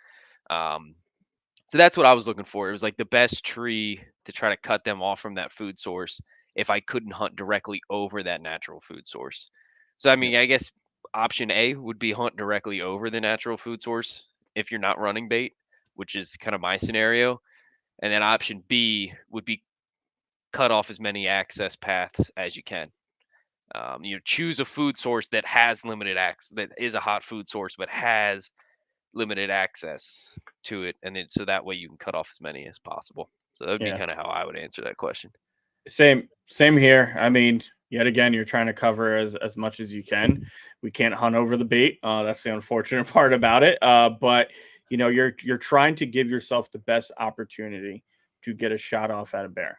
So that's what I was looking for. It was like the best tree to try to cut them off from that food source if I couldn't hunt directly over that natural food source. So I mean, I guess option A would be hunt directly over the natural food source if you're not running bait, which is kind of my scenario. And then option B would be cut off as many access paths as you can. Choose a food source that has limited access, that is a hot food source, but has limited access to it, and then so that way you can cut off as many as possible. So that would be kind of how I would answer that question. Same here. I mean, yet again, you're trying to cover as much as you can. We can't hunt over the bait. That's the unfortunate part about it. But you're trying to give yourself the best opportunity to get a shot off at a bear.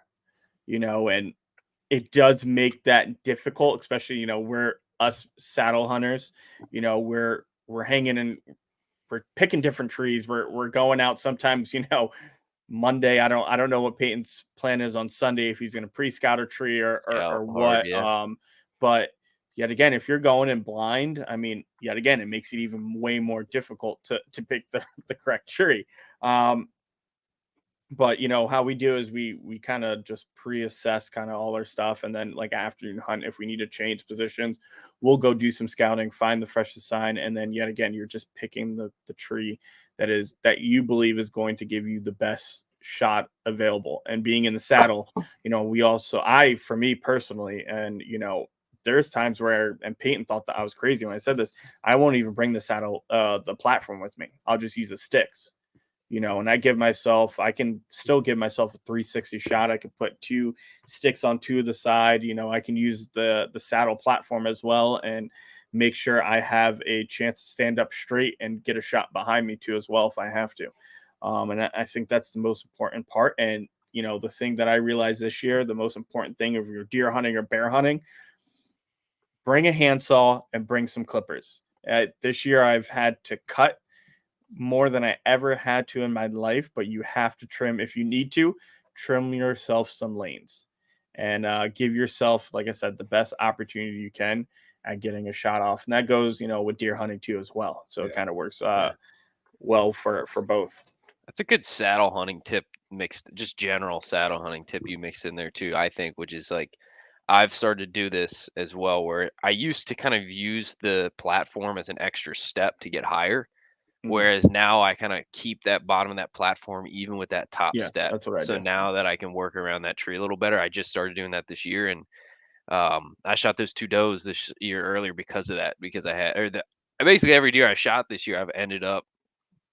And it does make that difficult, especially we're us saddle hunters. We're hanging and we're picking different trees. We're going out sometimes. Monday, I don't know what Peyton's plan is on Sunday, if he's going to pre-scout a tree or what. Yeah. But yet again, if you're going in blind, I mean, yet again, it makes it even way more difficult to pick the correct tree. But how we do is we kind of just pre-assess kind of all our stuff, and then like afternoon hunt, if we need to change positions, we'll go do some scouting, find the freshest sign, and then yet again, you're just picking the tree that you believe is going to give you the best shot available. And being in the saddle, for me personally, and there's times where, and Peyton thought that I was crazy when I said this, I won't even bring the saddle, the platform with me. I'll just use the sticks. And I can still give myself a 360 shot. I could put 2 sticks on 2 of the side. I can use the saddle platform as well and make sure I have a chance to stand up straight and get a shot behind me too as well if I have to. And I think that's the most important part. And the thing that I realized this year, the most important thing if you're deer hunting or bear hunting, bring a handsaw and bring some clippers. This year I've had to cut more than I ever had to in my life, but you have to trim if you need to. Trim yourself some lanes and give yourself, like I said, the best opportunity you can at getting a shot off. And that goes, with deer hunting too as well. So it kind of works well for both. That's a good saddle hunting tip mixed, just general saddle hunting tip you mixed in there too, I think, which is like I've started to do this as well, where I used to kind of use the platform as an extra step to get higher. Whereas now I kind of keep that bottom of that platform even with that top step. That's what I So do. now that I can work around that tree a little better, I just started doing that this year, and I shot those 2 does this year earlier because of that. Because basically every deer I shot this year, I've ended up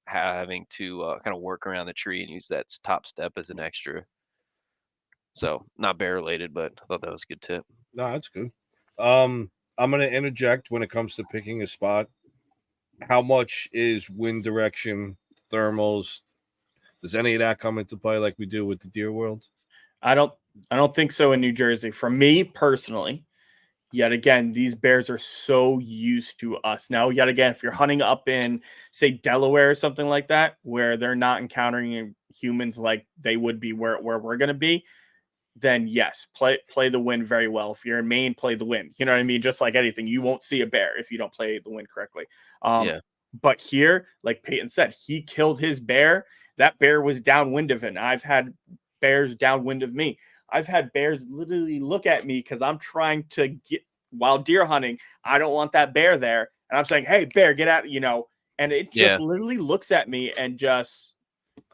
having to kind of work around the tree and use that top step as an extra. So not bear related, but I thought that was a good tip. No, that's good. I'm going to interject when it comes to picking a spot. How much is wind direction, thermals? Does any of that come into play like we do with the deer world? I don't think so in New Jersey. For me personally, yet again, these bears are so used to us. Now, yet again, if you're hunting up in, say, Delaware or something like that, where they're not encountering humans like they would be where we're going to be, then yes, play the wind very well. If you're in Maine, play the wind. You know what I mean? Just like anything, you won't see a bear if you don't play the wind correctly. Yeah. But here, like Peyton said, he killed his bear. That bear was downwind of him. I've had bears downwind of me. I've had bears literally look at me because I'm trying to get while deer hunting. I don't want that bear there. And I'm saying, hey, bear, get out, and it just literally looks at me and just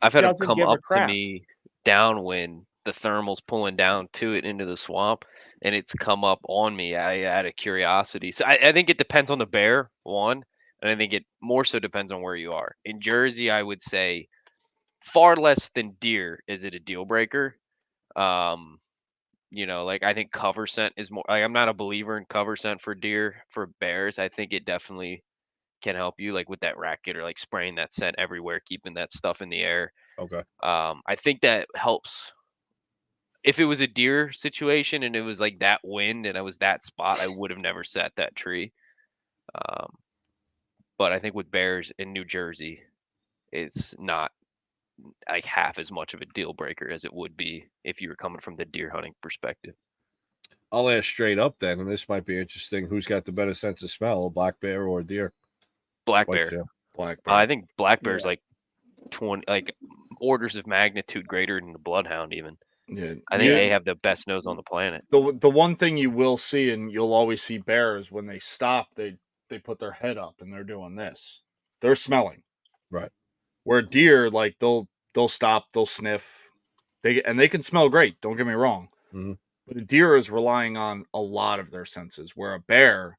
I've had them doesn't come give a up to crap. me downwind, the thermal's pulling down to it into the swamp, and it's come up on me out of curiosity. So I think it depends on the bear, one, and I think it more so depends on where you are. In Jersey, I would say far less than deer is it a deal breaker. Like I think cover scent is more like I'm not a believer in cover scent for deer. For bears, I think it definitely can help you, like with that racket or like spraying that scent everywhere, keeping that stuff in the air. Okay. I think that helps. If it was a deer situation and it was like that wind and I was that spot, I would have never set that tree. But I think with bears in New Jersey, it's not like half as much of a deal breaker as it would be if you were coming from the deer hunting perspective. I'll ask straight up then, and this might be interesting. Who's got the better sense of smell, a black bear or a deer? Black bear. Black bear. I think black bear's like 20, like orders of magnitude greater than the bloodhound even. Yeah, I think they have the best nose on the planet. The one thing you will see, and you'll always see bears when they stop, they put their head up and they're doing this. They're smelling. Right. Where deer, like they'll stop, they'll sniff, they can smell great. Don't get me wrong. Mm-hmm. But a deer is relying on a lot of their senses. Where a bear,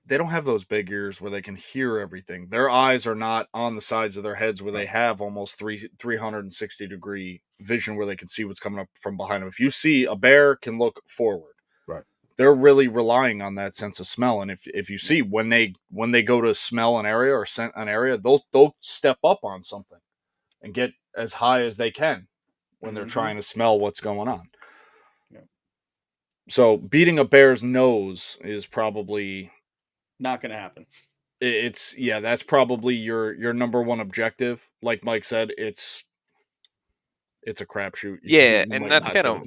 they don't have those big ears where they can hear everything. Their eyes are not on the sides of their heads where they have almost 360-degree vision where they can see what's coming up from behind them. If you see a bear can look forward, right? They're really relying on that sense of smell. And if you see when they go to smell an area or scent an area, they'll step up on something and get as high as they can when they're trying to smell what's going on. Yeah. So beating a bear's nose is probably not going to happen. That's probably your number one objective. Like Mike said, it's a crapshoot. And that's kind of,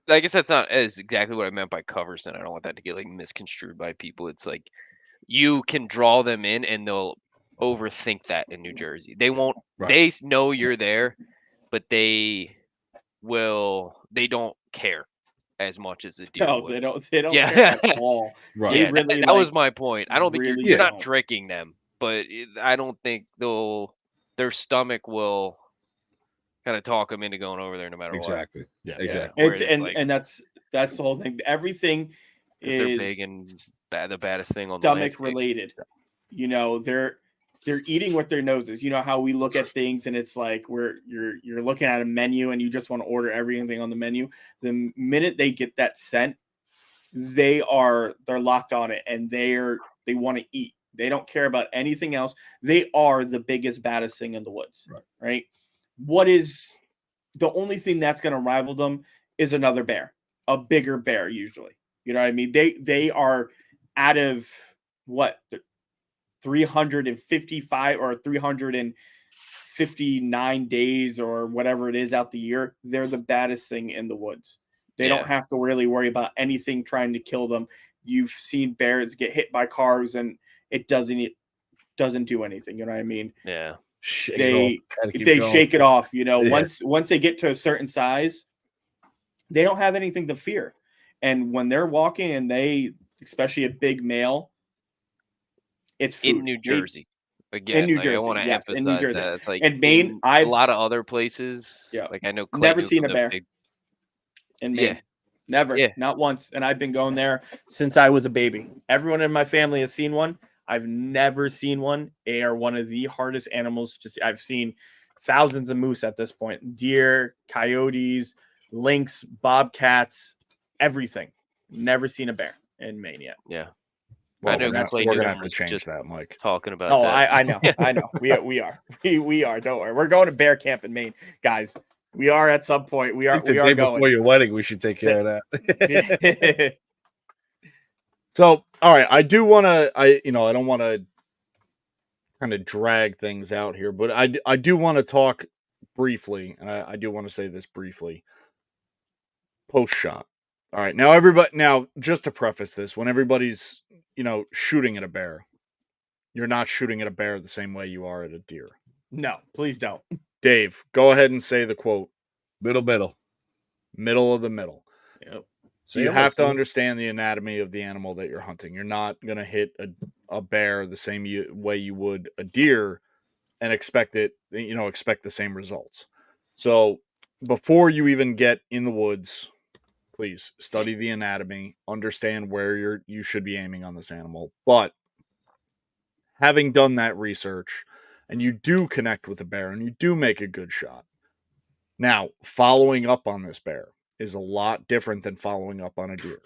I guess that's not as exactly what I meant by cover scent. I don't want that to get like misconstrued by people. It's like you can draw them in and they'll overthink that in New Jersey. They won't, they know you're there, but they don't care as much as a deer would. They don't care at all. Right. Yeah, really, that was my point. I don't think really you're not tricking them, but I don't think their stomach will kind of talk them into going over there no matter what. Exactly. Yeah, exactly. And that's the whole thing. Everything is big and the baddest thing on stomach the related. They're eating with their noses. You know how we look at things and it's like you're looking at a menu and you just want to order everything on the menu. The minute they get that scent, they're locked on it and they want to eat. They don't care about anything else. They are the biggest, baddest thing in the woods. Right? What is the only thing that's going to rival them is another bear, a bigger bear usually. You know what I mean? They are out of what 355 or 359 days or whatever it is out the year. They're the baddest thing in the woods. They don't have to really worry about anything trying to kill them. You've seen bears get hit by cars and it doesn't do anything. You know what I mean? Yeah. They shake it off. You know, once they get to a certain size, they don't have anything to fear. And when they're walking and especially a big male, it's food. In New Jersey. Again, in New like, Jersey, I want to yes, in New emphasize Jersey. that. It's like And Maine, in a lot of other places. Yeah. Like I know never Clayton's seen a the bear big- in Maine. Yeah. Never. Yeah. Not once. And I've been going there since I was a baby. Everyone in my family has seen one. I've never seen one. They are one of the hardest animals. I've seen thousands of moose at this point. Deer, coyotes, lynx, bobcats, everything. Never seen a bear in Maine yet. Yeah. Well, I know we're gonna have to was change just that, Mike. talking about Oh, that. I know. I know. We are. We are. Don't worry. We're going to bear camp in Maine, guys. We are at some point. We are going. Before your wedding, we should take care of that. So, all right, I do want to. I don't want to kind of drag things out here, but I do want to talk briefly, and I do want to say this briefly. Post shot. All right, now just to preface this, when everybody's shooting at a bear, you're not shooting at a bear the same way you are at a deer. No, please don't. Dave, go ahead and say the quote. Middle of the middle. Yep. So you have to understand the anatomy of the animal that you're hunting. You're not going to hit a bear the same way you would a deer and expect the same results. So before you even get in the woods, please study the anatomy, understand where you should be aiming on this animal. But having done that research and you do connect with a bear and you do make a good shot, now following up on this bear is a lot different than following up on a deer.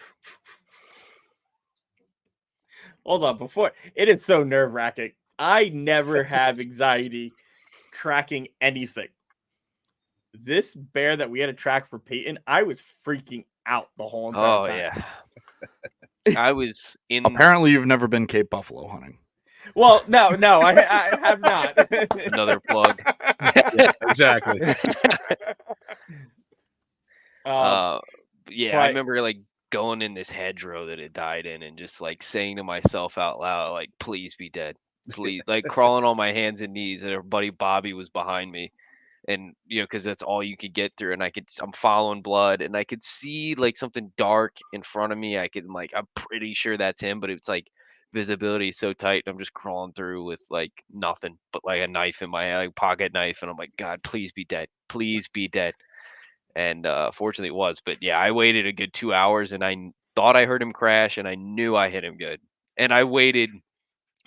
Hold on, it is so nerve-wracking. I never have anxiety tracking anything. This bear that we had to track for Peyton, I was freaking out the whole entire time. Yeah. I was in. Apparently, you've never been Cape Buffalo hunting. Well, no, I have not. Another plug. Yeah, exactly. I remember like going in this hedgerow that it died in and just like saying to myself out loud, like, please be dead. Please. Like crawling on my hands and knees, and our buddy Bobby was behind me. And because that's all you could get through, and I'm following blood, and I could see like something dark in front of me. I'm pretty sure that's him, but it's like visibility is so tight, and I'm just crawling through with like nothing but like a knife in my hand, like pocket knife, and I'm like, God, please be dead, please be dead. And fortunately it was. But yeah, I waited a good 2 hours, and I thought I heard him crash, and I knew I hit him good. And I waited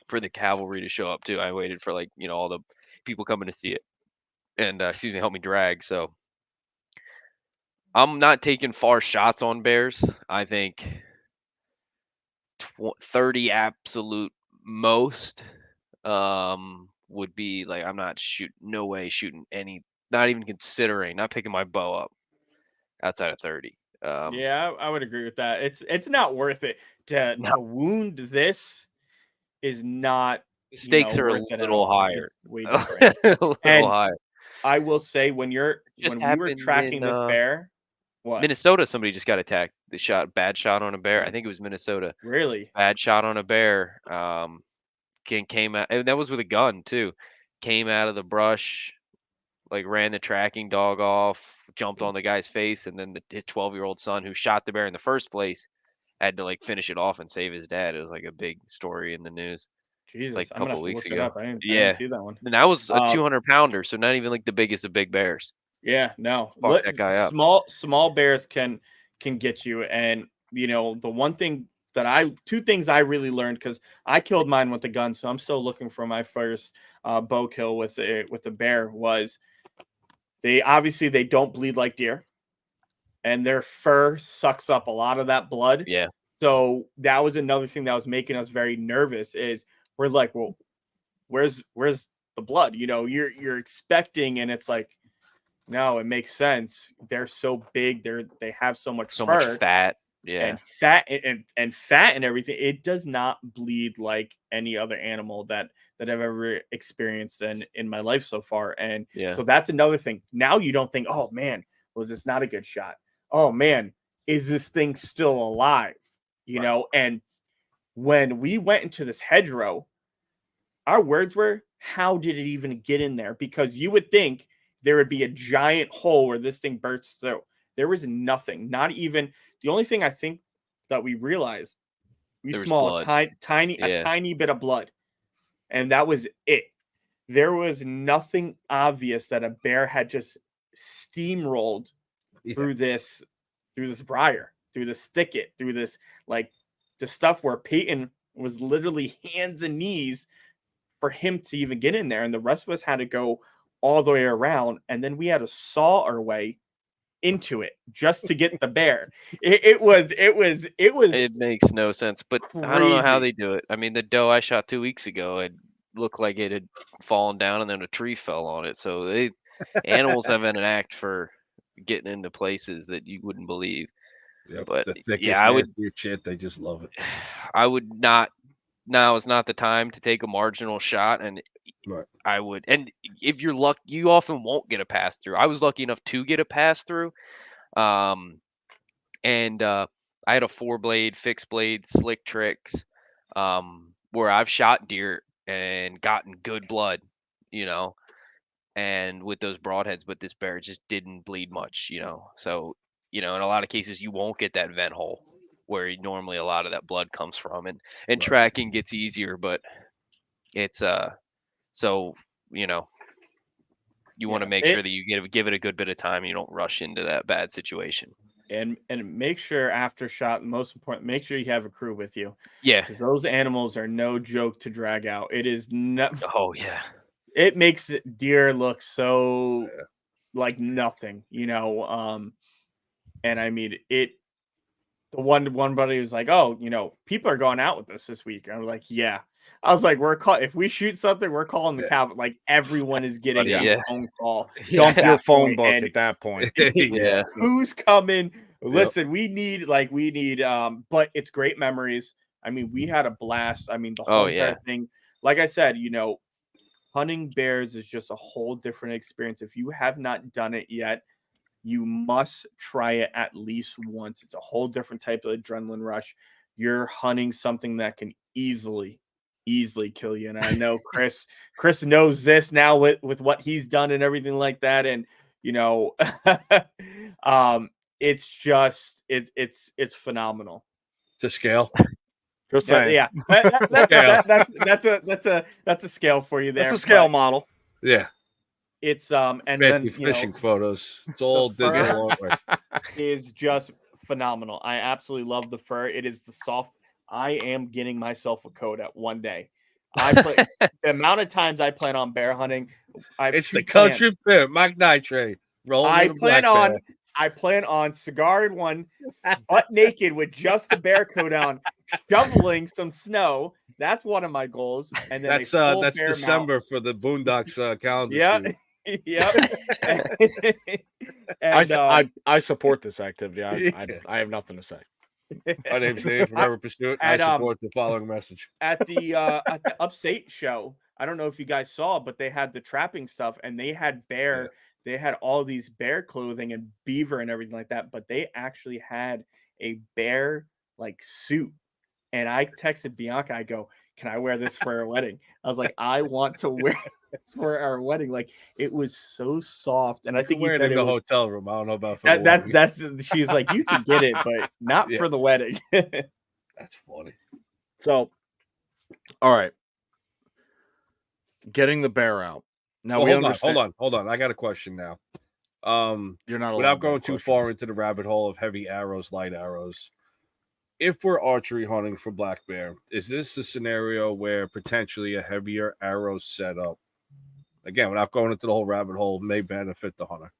for the cavalry to show up too. I waited for like all the people coming to see it, and help me drag. So I'm not taking far shots on bears. I think 30 absolute most would be like, I'm not no way shooting any, not even considering, not picking my bow up outside of 30. Yeah, I would agree with that. It's not worth it to wound this. Is not. The stakes are a little higher. Way different. A little higher. I will say when we were tracking this bear, what? Minnesota, somebody just got attacked. They bad shot on a bear. I think it was Minnesota. Really? Bad shot on a bear. Came out, and that was with a gun too. Came out of the brush, like ran the tracking dog off, jumped on the guy's face, and then his 12-year-old son, who shot the bear in the first place, had to like finish it off and save his dad. It was like a big story in the news. Jesus, like I'm gonna have to look it up. I didn't see that one. And that was a 200-pounder, so not even like the biggest of big bears. Yeah, no. Fuck that guy up. Small bears can get you. And the one thing two things I really learned, because I killed mine with a gun, so I'm still looking for my first bow kill with a bear, was they don't bleed like deer, and their fur sucks up a lot of that blood. Yeah. So that was another thing that was making us very nervous. Is we're like, well, where's the blood? You're expecting, and it's like, no, it makes sense. They're so big. They have so much fur. Much fat. Yeah. fat and fat and everything. It does not bleed like any other animal that I've ever experienced in my life so far. And Yeah. so that's another thing. Now you don't think, oh man, was this not a good shot? Oh man, is this thing still alive? You know, and when we went into this hedgerow, our words were, how did it even get in there? Because you would think there would be a giant hole where this thing bursts through. There was nothing, not even the only thing I think that we realized we There was saw blood. a Yeah. tiny bit of blood, and that was it. There was nothing obvious that a bear had just steamrolled through this briar, through this thicket, through this like the stuff where Peyton was literally hands and knees for him to even get in there, and the rest of us had to go all the way around, and then we had to saw our way into it just to get the bear. It makes no sense, but I don't know how they Crazy. do it. I mean, the doe I shot 2 weeks ago, it looked like it had fallen down and then a tree fell on it. So animals have an act for getting into places that you wouldn't believe. Yep. But The yeah, thickest, nastiest shit, they just love it. I would not. Now is not the time to take a marginal shot, and Right. I would. And if you're lucky, you often won't get a pass through. I was lucky enough to get a pass through. And I had a 4-blade, fixed blade, slick tricks, where I've shot deer and gotten good blood, you know, and with those broadheads, but this bear just didn't bleed much, you know. So, you know, in a lot of cases, you won't get that vent hole where normally a lot of that blood comes from, and Right. tracking gets easier, but it's so you know. You want to make sure that you give it a good bit of time. You don't rush into that bad situation. And make sure after shot, most important, make sure you have a crew with you. Yeah. Because those animals are no joke to drag out. It is not. Oh yeah. It makes deer look so like nothing, you know. And I mean it. The one buddy was like, "Oh, you know, people are going out with us this week." And I'm like, "Yeah." I was like, if we shoot something, we're calling the cow. Like everyone is getting a phone call. Dump your phone book at that point. Yeah. Who's coming? Listen, we need, but it's great memories. I mean, we had a blast. I mean, the whole entire thing. Like I said, you know, hunting bears is just a whole different experience. If you have not done it yet, you must try it at least once. It's a whole different type of adrenaline rush. You're hunting something that can easily kill you. And I know Chris knows this now with what he's done and everything like that. And you know, it's just it's phenomenal. It's a scale. Just saying. Yeah. That's a scale for you there. That's a scale model. Yeah. It's and fancy then fishing photos. It's all digital artwork. Is just phenomenal. I absolutely love the fur. It is the soft. I am getting myself a Coda one day. The amount of times I plan on bear hunting. It's the country pimp, Mike Nitre. I plan on cigar in one, butt naked with just the bear coat on, shoveling some snow. That's one of my goals. And then that's December for the Boondocks calendar. Yeah. Yep. And, I support this activity. I have nothing to say. My name's Dave from Ever Pursuit. I support the following message. At the Upstate show, I don't know if you guys saw, but they had the trapping stuff and they had bear. Yeah. They had all these bear clothing and beaver and everything like that, but they actually had a bear like suit. And I texted Bianca, I go, "Can I wear this for our wedding?" I was like, "I want to wear this for our wedding." Like it was so soft, and I think he said in the hotel room. I don't know about for that's. She's like, "You can get it, but not for the wedding." That's funny. So, all right, getting the bear out. Now we understand. Hold on. I got a question now. You're not allowed without going too far into the rabbit hole of heavy arrows, light arrows. If we're archery hunting for black bear, is this a scenario where potentially a heavier arrow setup, again, without going into the whole rabbit hole, may benefit the hunter?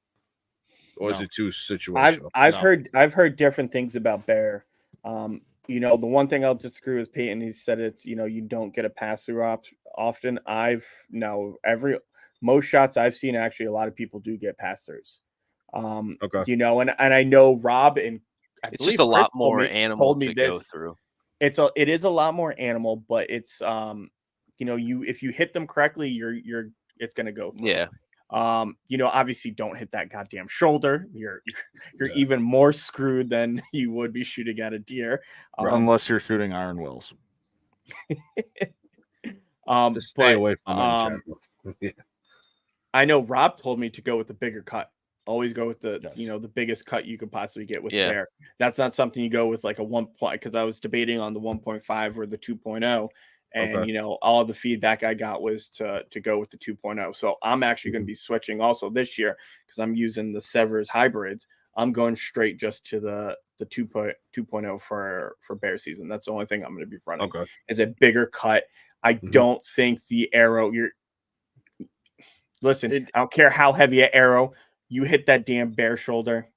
Or is it too situational? I've heard different things about bear. You know, the one thing I'll disagree with Peyton, he said it's, you know, you don't get a pass through often. Most shots I've seen, actually, a lot of people do get pass throughs. Okay. You know, and I know Rob and It's just a Chris lot more animal told me to go this. through. It is a lot more animal, but it's if you hit them correctly, it's gonna go through. Yeah. Obviously don't hit that goddamn shoulder. You're Yeah. even more screwed than you would be shooting at a deer. Unless you're shooting iron wills. Just stay away from that. Yeah. I know Rob told me to go with the bigger cut. Always go with the Yes. the biggest cut you could possibly get with the Yeah. bear. That's not something you go with like a 1 point, because I was debating on the 1.5 or the 2.0. And Okay. all the feedback I got was to go with the 2.0. So I'm actually going to be switching also this year, because I'm using the Severs hybrids. I'm going straight just to the 2.0 for bear season. That's the only thing I'm going to be running. Okay. Is a bigger cut. I don't think the arrow Listen, I don't care how heavy an arrow, you hit that damn bear shoulder.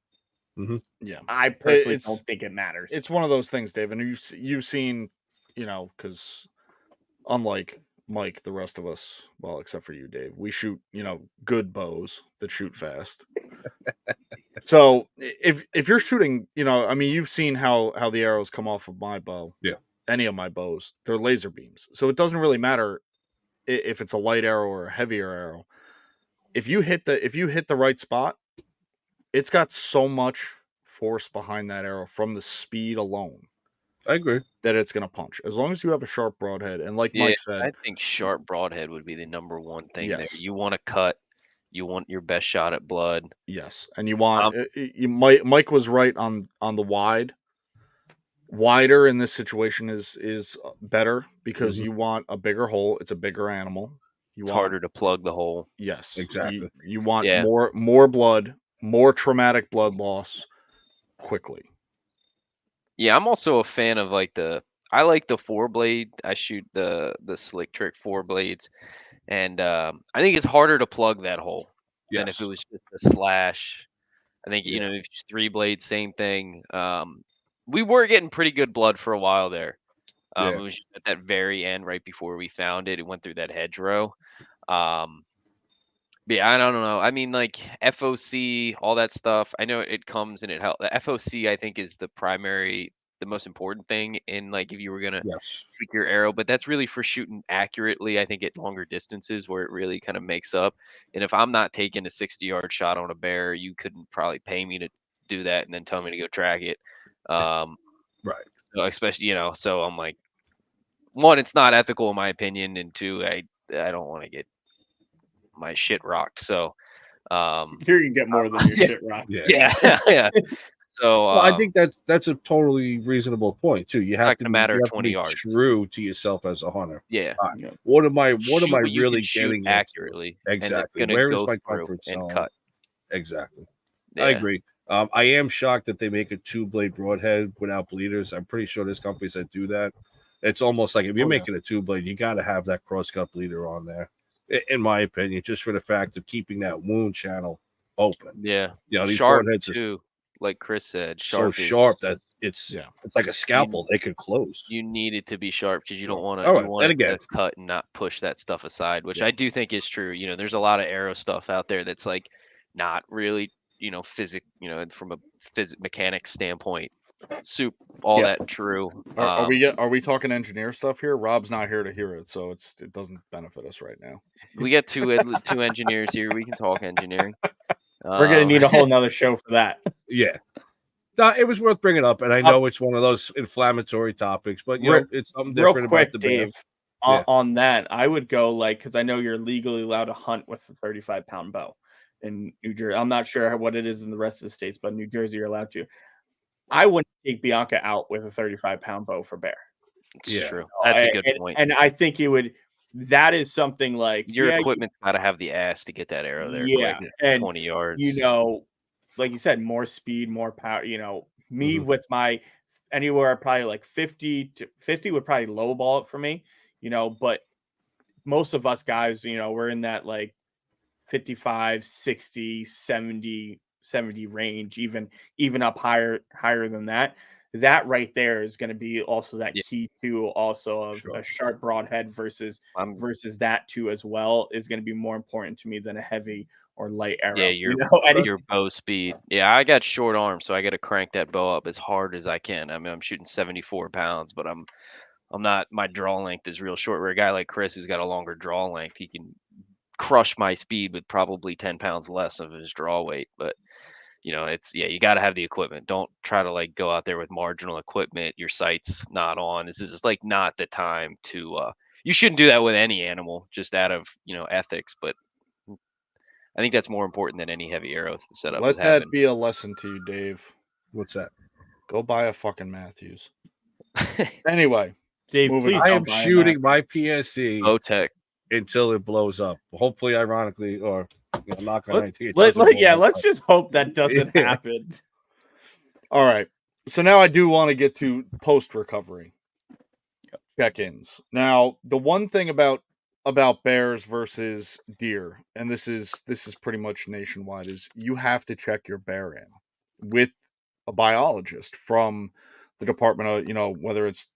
Yeah. I personally don't think it matters. It's one of those things, Dave, and you've seen, because unlike Mike, the rest of us, well, except for you, Dave, we shoot, good bows that shoot fast. So if you're shooting, you've seen how the arrows come off of my bow. Yeah. Any of my bows, they're laser beams. So it doesn't really matter if it's a light arrow or a heavier arrow. If you hit the right spot, it's got so much force behind that arrow from the speed alone. I agree that it's going to punch, as long as you have a sharp broadhead. And like Mike said, I think sharp broadhead would be the number one thing there. Yes. You want to cut, you want your best shot at blood. Yes, and you want Mike was right on the wide. Wider in this situation is better, because you want a bigger hole. It's a bigger animal. It's harder to plug the hole. Yes, exactly. You want more blood, more traumatic blood loss quickly. Yeah, I'm also a fan of I like the 4-blade. I shoot the Slick Trick 4 blades, and I think it's harder to plug that hole than if it was just a slash. I think if it's 3 blades, same thing. We were getting pretty good blood for a while there. It was just at that very end, right before we found it. It went through that hedgerow. Yeah, I don't know. I mean, like FOC, all that stuff. I know it comes and it helps. The FOC, I think, is the most important thing in if you were gonna tweak your arrow. But that's really for shooting accurately. I think at longer distances where it really kind of makes up. And if I'm not taking a 60-yard shot on a bear, you couldn't probably pay me to do that and then tell me to go track it. Right. So especially, so I'm like, one, it's not ethical in my opinion, and two, I don't want to get my shit rocked. So here you get more than your shit rocked. Yeah. So I think that's a totally reasonable point too. You have to matter 20 yards. True to yourself as a hunter. Yeah. What am I really getting accurately? Exactly. Where is my comfort zone? And cut. Exactly. Yeah. I agree. I am shocked that they make a 2-blade broadhead without bleeders. I'm pretty sure there's companies that do that. It's almost like if you're making a 2-blade, you got to have that cross-cut bleeder on there, in my opinion, just for the fact of keeping that wound channel open. Yeah. These sharp broadheads too, like Chris said. So sharp that it's like a scalpel. They could close. You need it to be sharp because you don't want to. All right. You want And it again, to cut and not push that stuff aside, which I do think is true. There's a lot of arrow stuff out there that's not really from a mechanics standpoint, all that true. Are we talking engineer stuff here? Rob's not here to hear it, so it doesn't benefit us right now. We got two engineers here. We can talk engineering. We're gonna need a whole nother show for that. Yeah. No, it was worth bringing up, and I know it's one of those inflammatory topics, but it's something different real quick, about the Dave. On that, I would go because I know you're legally allowed to hunt with a 35-pound bow in New Jersey. I'm not sure what it is in the rest of the states, but in New Jersey, you're allowed to. I wouldn't take Bianca out with a 35-pound bow for bear. It's true. That's a good point. And I think it would. That is something like your equipment's got to have the ass to get that arrow there. Yeah, quick, and 20 yards. Like you said, more speed, more power. Me with my anywhere probably like 50 would probably lowball it for me. But most of us guys, we're in that like 55, 60, 70 range, even up higher than that. That right there is going to be also that key to also of a sharp broadhead versus that too as well is going to be more important to me than a heavy or light arrow. Yeah, You know, your bow speed. Yeah, I got short arms, so I got to crank that bow up as hard as I can. I mean, I'm shooting 74 pounds, but I'm not. My draw length is real short. Where a guy like Chris, who's got a longer draw length, he can crush my speed with probably 10 pounds less of his draw weight. But it's you got to have the equipment. Don't try to like go out there with marginal equipment. Your sight's not on. This is just like not the time to. You shouldn't do that with any animal, just out of ethics. But I think that's more important than any heavy arrow setup is Let that having. be a lesson to you, Dave. What's that? Go buy a fucking Matthews. Anyway, Dave, moving please on. I don't am buy a shooting Matthew. my PSC Bowtech. until it blows up. Hopefully, ironically, or knock on anything. Let's just hope that doesn't Yeah. happen. All right. So now I do want to get to post recovery check-ins. Now, the one thing about bears versus deer, and this is pretty much nationwide, is you have to check your bear in with a biologist from the Department of, whether it's,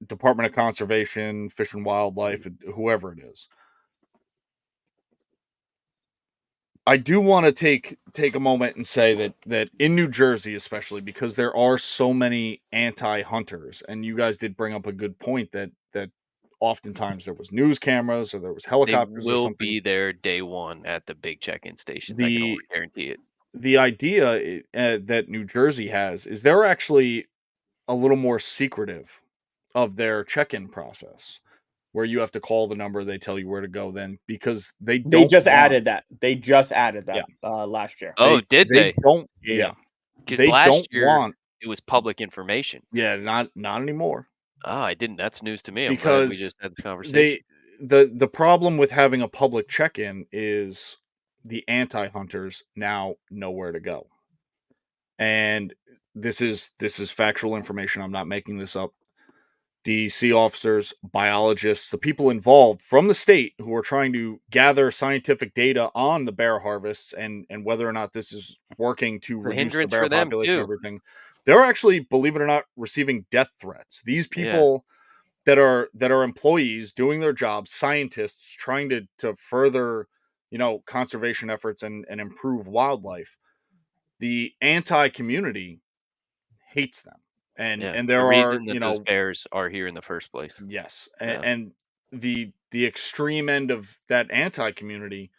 Department of Conservation, Fish and Wildlife, whoever it is. I do want to take a moment and say that in New Jersey, especially because there are so many anti-hunters, and you guys did bring up a good point that oftentimes there was news cameras or there was They helicopters or will something. be there day one at the big check-in stations. I can The almost guarantee it. the idea that New Jersey has is they're actually a little more secretive of their check-in process, where you have to call the number, they tell you where to go, then because they Just want, added that. They just added that last year. Oh, did they? don't Yeah. Because they last don't year want it was public information. not anymore. Oh, I didn't. That's news to me. I'm glad we Because just had the conversation. the problem with having a public check-in is the anti-hunters now know where to go. And this is factual information. I'm not making this up. DEC officers, biologists, the people involved from the state who are trying to gather scientific data on the bear harvests and whether or not this is working to It's a reduce the hindrance bear for them population, too. everything. They're actually, believe it or not, receiving death threats. These Yeah. people that are employees doing their jobs, scientists trying to further, conservation efforts and improve wildlife. The anti-community hates them. Yeah. And The there are, reason that those bears are here in the first place. yes, Yeah. and the extreme end of that anti-community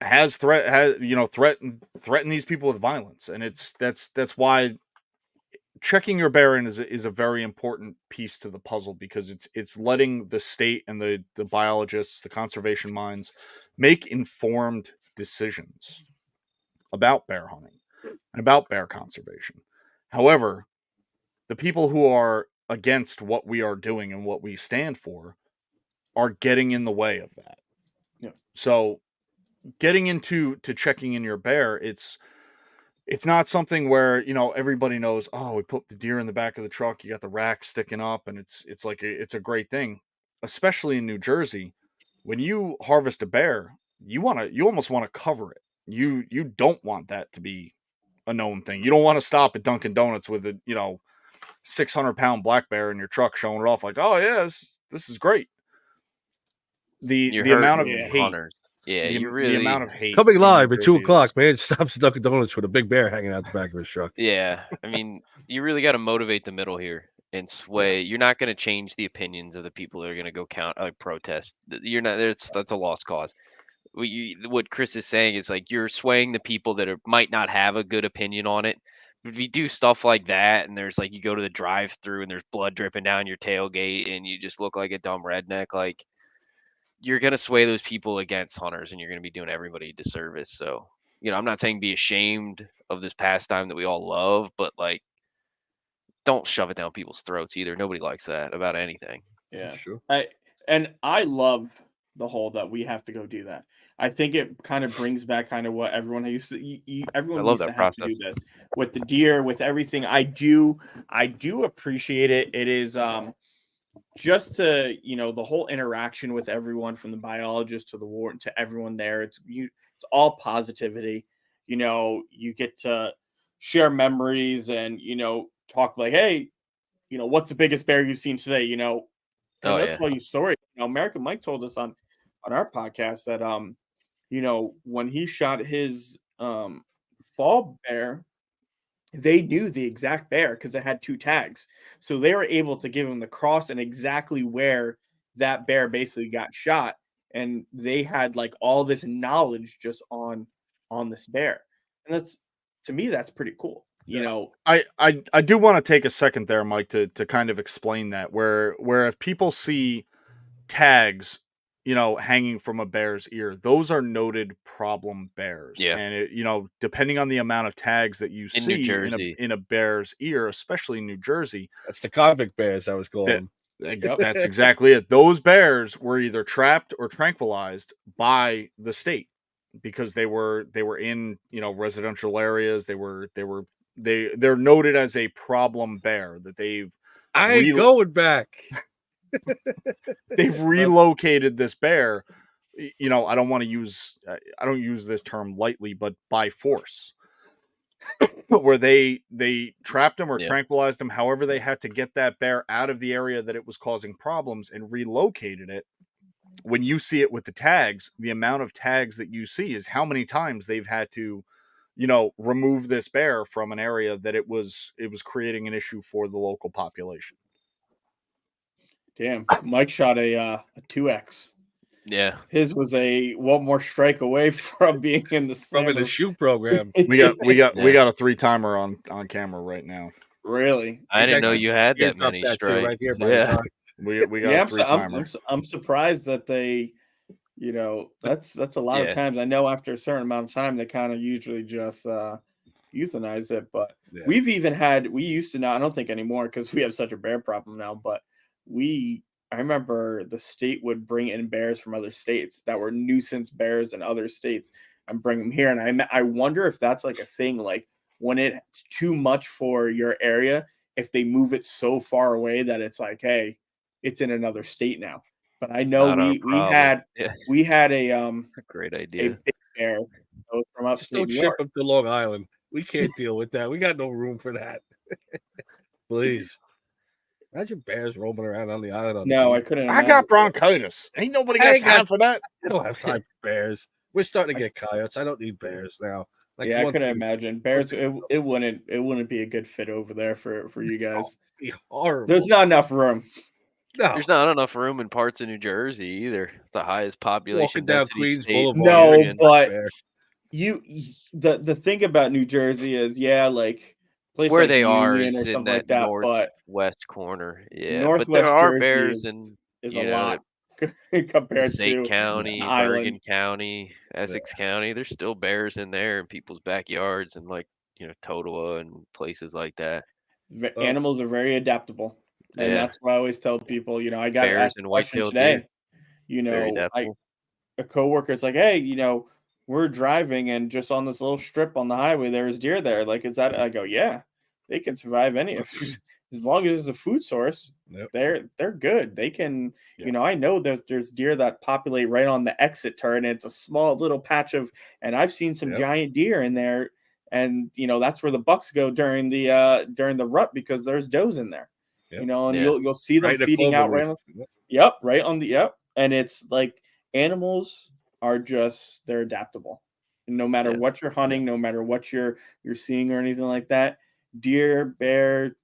has threatened these people with violence, and that's why checking your bear in is a very important piece to the puzzle, because it's letting the state and the biologists, the conservation minds, make informed decisions about bear hunting and about bear conservation. However, the people who are against what we are doing and what we stand for are getting in the way of that. Yeah. So getting into checking in your bear, it's not something where, everybody knows, oh, we put the deer in the back of the truck, you got the rack sticking up, and it's like it's a great thing. Especially in New Jersey, when you harvest a bear, you almost want to cover it. You don't want that to be a known thing. You don't want to stop at Dunkin' Donuts with a 600-pound black bear in your truck showing it off like, oh yeah, this is great. The amount of hate, hunters. Yeah, you really the amount of hate coming in live New at 2 Jersey o'clock, man stops at Dunkin' Donuts with a big bear hanging out the back of his truck. Yeah, I mean, you really got to motivate the middle here and sway. You're not going to change the opinions of the people that are going to go protest. You're not. That's a lost cause. What Chris is saying is like you're swaying the people that might not have a good opinion on it. But if you do stuff like that, and there's like you go to the drive-through and there's blood dripping down your tailgate, and you just look like a dumb redneck, like you're gonna sway those people against hunters, and you're gonna be doing everybody a disservice. So, I'm not saying be ashamed of this pastime that we all love, but like, don't shove it down people's throats either. Nobody likes that about anything. Yeah. Sure. I love the whole that we have to go do that. I think it kind of brings back kind of what everyone used to everyone I love used to that have to do process. this with the deer, with everything. I do appreciate it. It is just to the whole interaction with everyone from the biologist to the warden to everyone there. It's all positivity. You get to share memories and talk like, hey, what's the biggest bear you've seen today? And Oh they'll yeah. tell you stories. American Mike told us on on our podcast that when he shot his fall bear, they knew the exact bear because it had 2 tags. So they were able to give him the cross and exactly where that bear basically got shot. And they had like all this knowledge just on this bear. And that's, to me, that's pretty cool. I do want to take a second there, Mike, to kind of explain that where if people see tags, hanging from a bear's ear, those are noted problem bears. Yeah. And depending on the amount of tags that you In New see Jersey. in a bear's ear, especially in New Jersey, That's the convict bears I was calling. that's exactly it. Those bears were either trapped or tranquilized by the state because they were in, residential areas. They're noted as a problem bear that I ain't going back. they've relocated this bear. I don't want to use I don't use this term lightly, but by force, where they trapped him or Yeah. tranquilized him. However, they had to get that bear out of the area that it was causing problems and relocated it. When you see it with the tags, the amount of tags that you see is how many times they've had to, remove this bear from an area that it was creating an issue for the local population. Damn, Mike shot a 2X. Yeah. His was a one more strike away from being in the From in the slammer. shoot program. We got Yeah. a 3-timer on camera right now. Really? I didn't know Exactly. you had Here's that many that too, strikes. right here by his Yeah. eye. We got Yeah, a 3-timer. I'm surprised that they, that's a lot of Yeah. times. I know after a certain amount of time they kind of usually just euthanize it, but Yeah. we used to now, I don't think anymore because we have such a bear problem now, but I remember the state would bring in bears from other states that were nuisance bears in other states and bring them here. And I wonder if that's like a thing, like when it's too much for your area, if they move it so far away that it's like, hey, it's in another state now. But I know Not our problem. we had a Great a idea. big bear that was from Just upstate don't New ship York. them to Long Island. We can't deal with that. We got no room for that. Please. Imagine bears roaming around on the island. On No, the I beach. couldn't I imagine. got bronchitis. Ain't nobody got time for that. I don't have time for bears. We're starting to get coyotes. I don't need bears now. Like, Yeah, I one couldn't thing imagine. Bears, it wouldn't be a good fit over there for you guys. would be horrible. There's not enough room. No. There's not enough room in parts of New Jersey either. It's the highest population Walking down density Queens state. Boulevard. No, Union. but Bear. the thing about New Jersey is, yeah, like place Where like they are Union is or in something that like that, but northwest corner. Yeah, but there Northwest are Jersey bears in is a lot compared Passaic to County, the island. Bergen County, Essex County. There's still bears in there in people's backyards and Totowa and places like that. Animals are very adaptable, and Yeah, that's what I always tell people. I got bears asked and a question white-tailed deer. today. Very adaptable. A coworker's like, hey, we're driving and just on this little strip on the highway, there's deer there. Like, is that? I go, yeah, they can survive any as long as it's a food source. Yep. They're good. They can, Yeah. I know there's deer that populate right on the exit turn. It's a small little patch and I've seen some giant deer in there, and that's where the bucks go during the rut because there's does in there. Yep. And you'll see them Right in the feeding out right clover on. leaf. Yep, right on the and it's like animals are they're adaptable. And no matter what you're hunting, no matter what you're seeing or anything like that, deer, bear,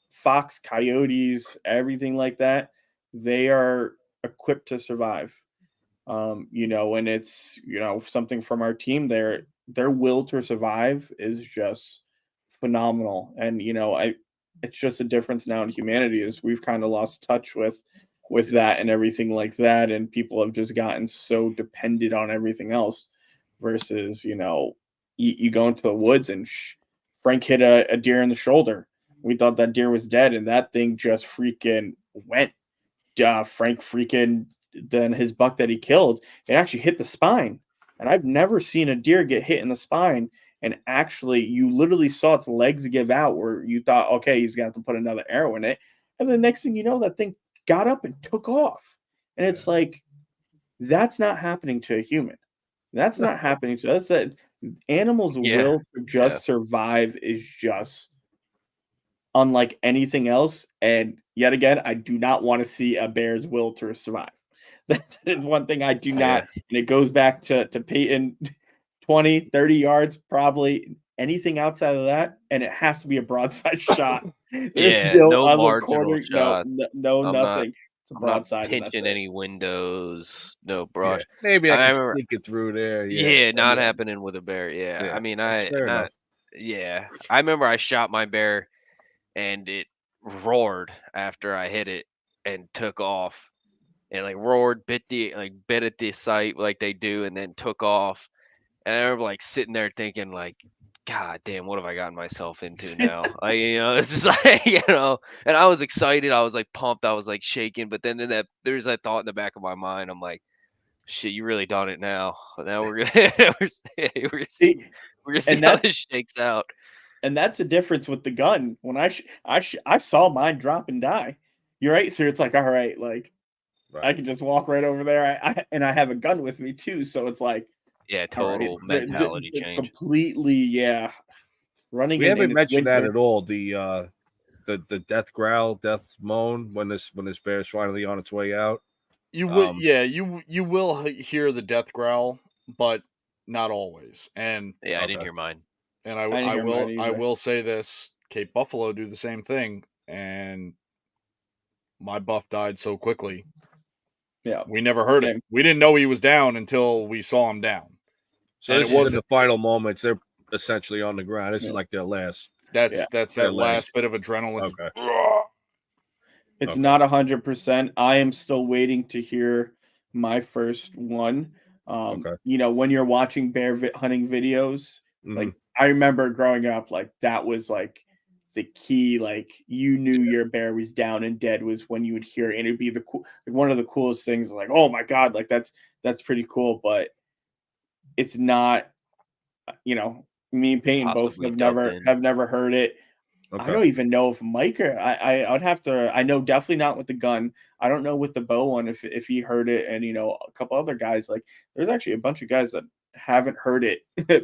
fox, coyotes, everything like that, they are equipped to survive. And it's something from our team, their will to survive is just phenomenal. And it's just a difference now in humanity is we've kind of lost touch with that and everything like that, and people have just gotten so dependent on everything else versus you go into the woods and Frank hit a deer in the shoulder. We thought that deer was dead, and that thing just freaking went. Frank freaking, then his buck that he killed, it actually hit the spine. And I've never seen a deer get hit in the spine and actually you literally saw its legs give out where you thought, okay, he's going to have to put another arrow in it. And the next thing you know, that thing got up and took off. And it's like, that's not happening to a human. That's not happening to us. That animals' will to just survive is just unlike anything else. And yet again, I do not want to see a bear's will to survive. That is one thing I do Yeah. not, and it goes back to Peyton, 20, 30 yards, probably anything outside of that, and it has to be a broadside shot. There's Yeah, still no on the marginal corner, shot. I'm not nothing. It's a I'm not broadside, and that's pinching it. any windows, no Yeah, brush. maybe I I can remember sneak it through there. Yeah, yeah, not Yeah. happening with a bear. Yeah. I yeah, mean, that's I fair not enough. yeah. I remember I shot my bear and it roared after I hit it and took off. And like roared, bit at the site like they do, and then took off. And I remember like sitting there thinking like, God damn, what have I gotten myself into now? It's just like, and I was excited. I was like pumped. I was like shaking. But then there's that thought in the back of my mind. I'm like, shit, you really done it now. Now we're gonna we're gonna see See, we're gonna see and how that this shakes out. and that's the difference with the gun. When I saw mine drop and die. You're right, so it's like, all right, like I Right. can just walk right over there. I have a gun with me too, so it's like, Yeah, all right, total mentality change. completely, yeah. Running We haven't in it's mentioned that winter. at all. The death growl, death moan when this bear's finally on its way out. You would, Um, yeah, you will hear the death growl, but not always. Yeah, I didn't okay. hear mine. And I didn't hear mine I either. will say this: Cape Buffalo do the same thing, and my buff died so quickly. Yeah, We never heard it. same. We didn't know he was down until we saw him down. So And this it is in the wasn't. final moments. They're essentially on the ground. This is Yeah, like their last. yeah. That's Their that last. last bit of adrenaline. Just, Okay. It's Okay. not 100%. I am still waiting to hear my first one. Okay. When you're watching hunting videos, Hmm. like I remember growing up, like that was like the key. Like you knew your bear was down and dead was when you would hear it, and it'd be one of the coolest things. Like, oh my god, like that's pretty cool. But it's not. Me and Peyton both Possibly dubbed in. have never heard it. I Okay. don't even know if Micah. I would have to. I know definitely not with the gun. I don't know with the bow one if he heard it, and a couple other guys. Like there's actually a bunch of guys that haven't heard it.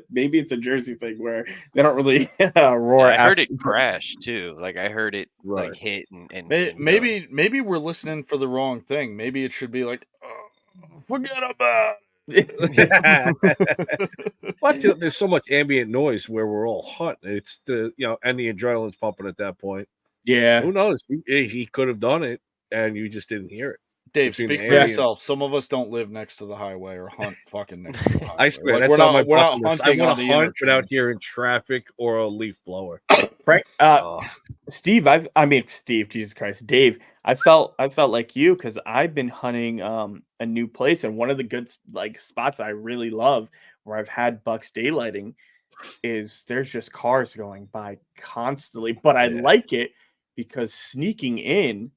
Maybe it's a Jersey thing where they don't really Yeah, roar I heard after. it crash too. Like I heard it like Right. hit and go. maybe we're listening for the wrong thing. Maybe it should be like, forget about Well, there's so much ambient noise where we're all hunting. It's and the adrenaline's pumping at that point. Yeah, Who knows? He could have done it, and you just didn't hear it. Dave, Between the speak for ambient, yourself. Some of us don't live next to the highway or hunt fucking next to the highway. I swear Like that's on my we're bucket not list. I hunting want on to the hunt without interchange. hearing traffic or a leaf blower. Frank. Oh, Steve, I mean Steve, Jesus Christ, Dave. I felt like you because I've been hunting a new place, and one of the good like spots I really love where I've had bucks daylighting is there's just cars going by constantly, but I Yeah. like it because sneaking in,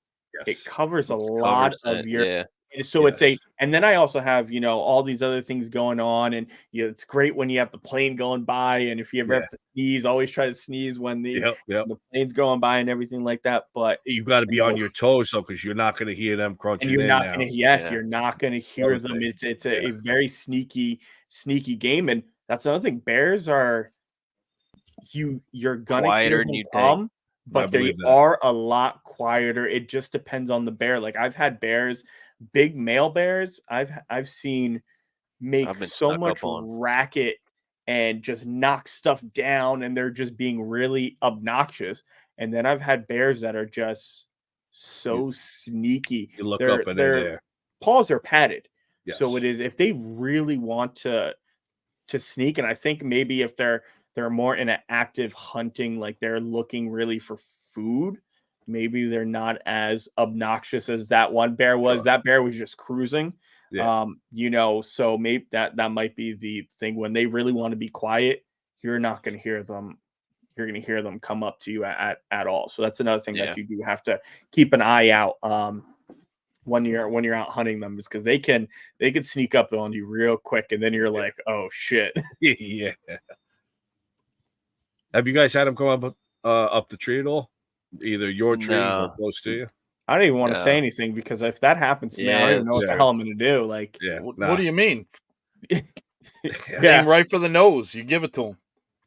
it Yes. covers a lot covers of that. your. Yeah. So it's Yes. and then I also have all these other things going on, and it's great when you have the plane going by, and if you ever Yeah. have to sneeze, always try to sneeze when Yep. the plane's going by and everything like that. But You got to be on your toes though, because you're not going to hear them and crunching you're in not now. gonna yes, Yeah. you're not gonna hear Another them. thing. It's Yeah. a very sneaky game, and that's another thing. Bears are you're gonna hear Quieter than them you think. come, I but they believe that. are a lot quieter. It just depends on the bear. Like I've had bears, big male bears. I've seen make I've been so snuck much up on. racket and just knock stuff down, and they're just being really obnoxious. And then I've had bears that are just so sneaky. You look Their up and they're their there. paws are padded. So Yes. it is if they really want to sneak, and I think maybe if they're more in an active hunting, like they're looking really for food, maybe they're not as obnoxious as that one bear was. Sure. That bear was just cruising. Yeah. So maybe that might be the thing when they really want to be quiet, you're not going to hear them. You're going to hear them come up to you at all. So that's another thing Yeah. that you do have to keep an eye out when you're out hunting them, is because they can sneak up on you real quick, and then you're like, oh shit. Yeah. Have you guys had them come up the tree at all? Either your tree or No. close to you? I don't even want to say No. anything because if that happens to me, I don't Yeah, even know what the yeah. hell I'm going to do. Like, Yeah. What do you mean? Aim yeah, right for the nose. You give it to him.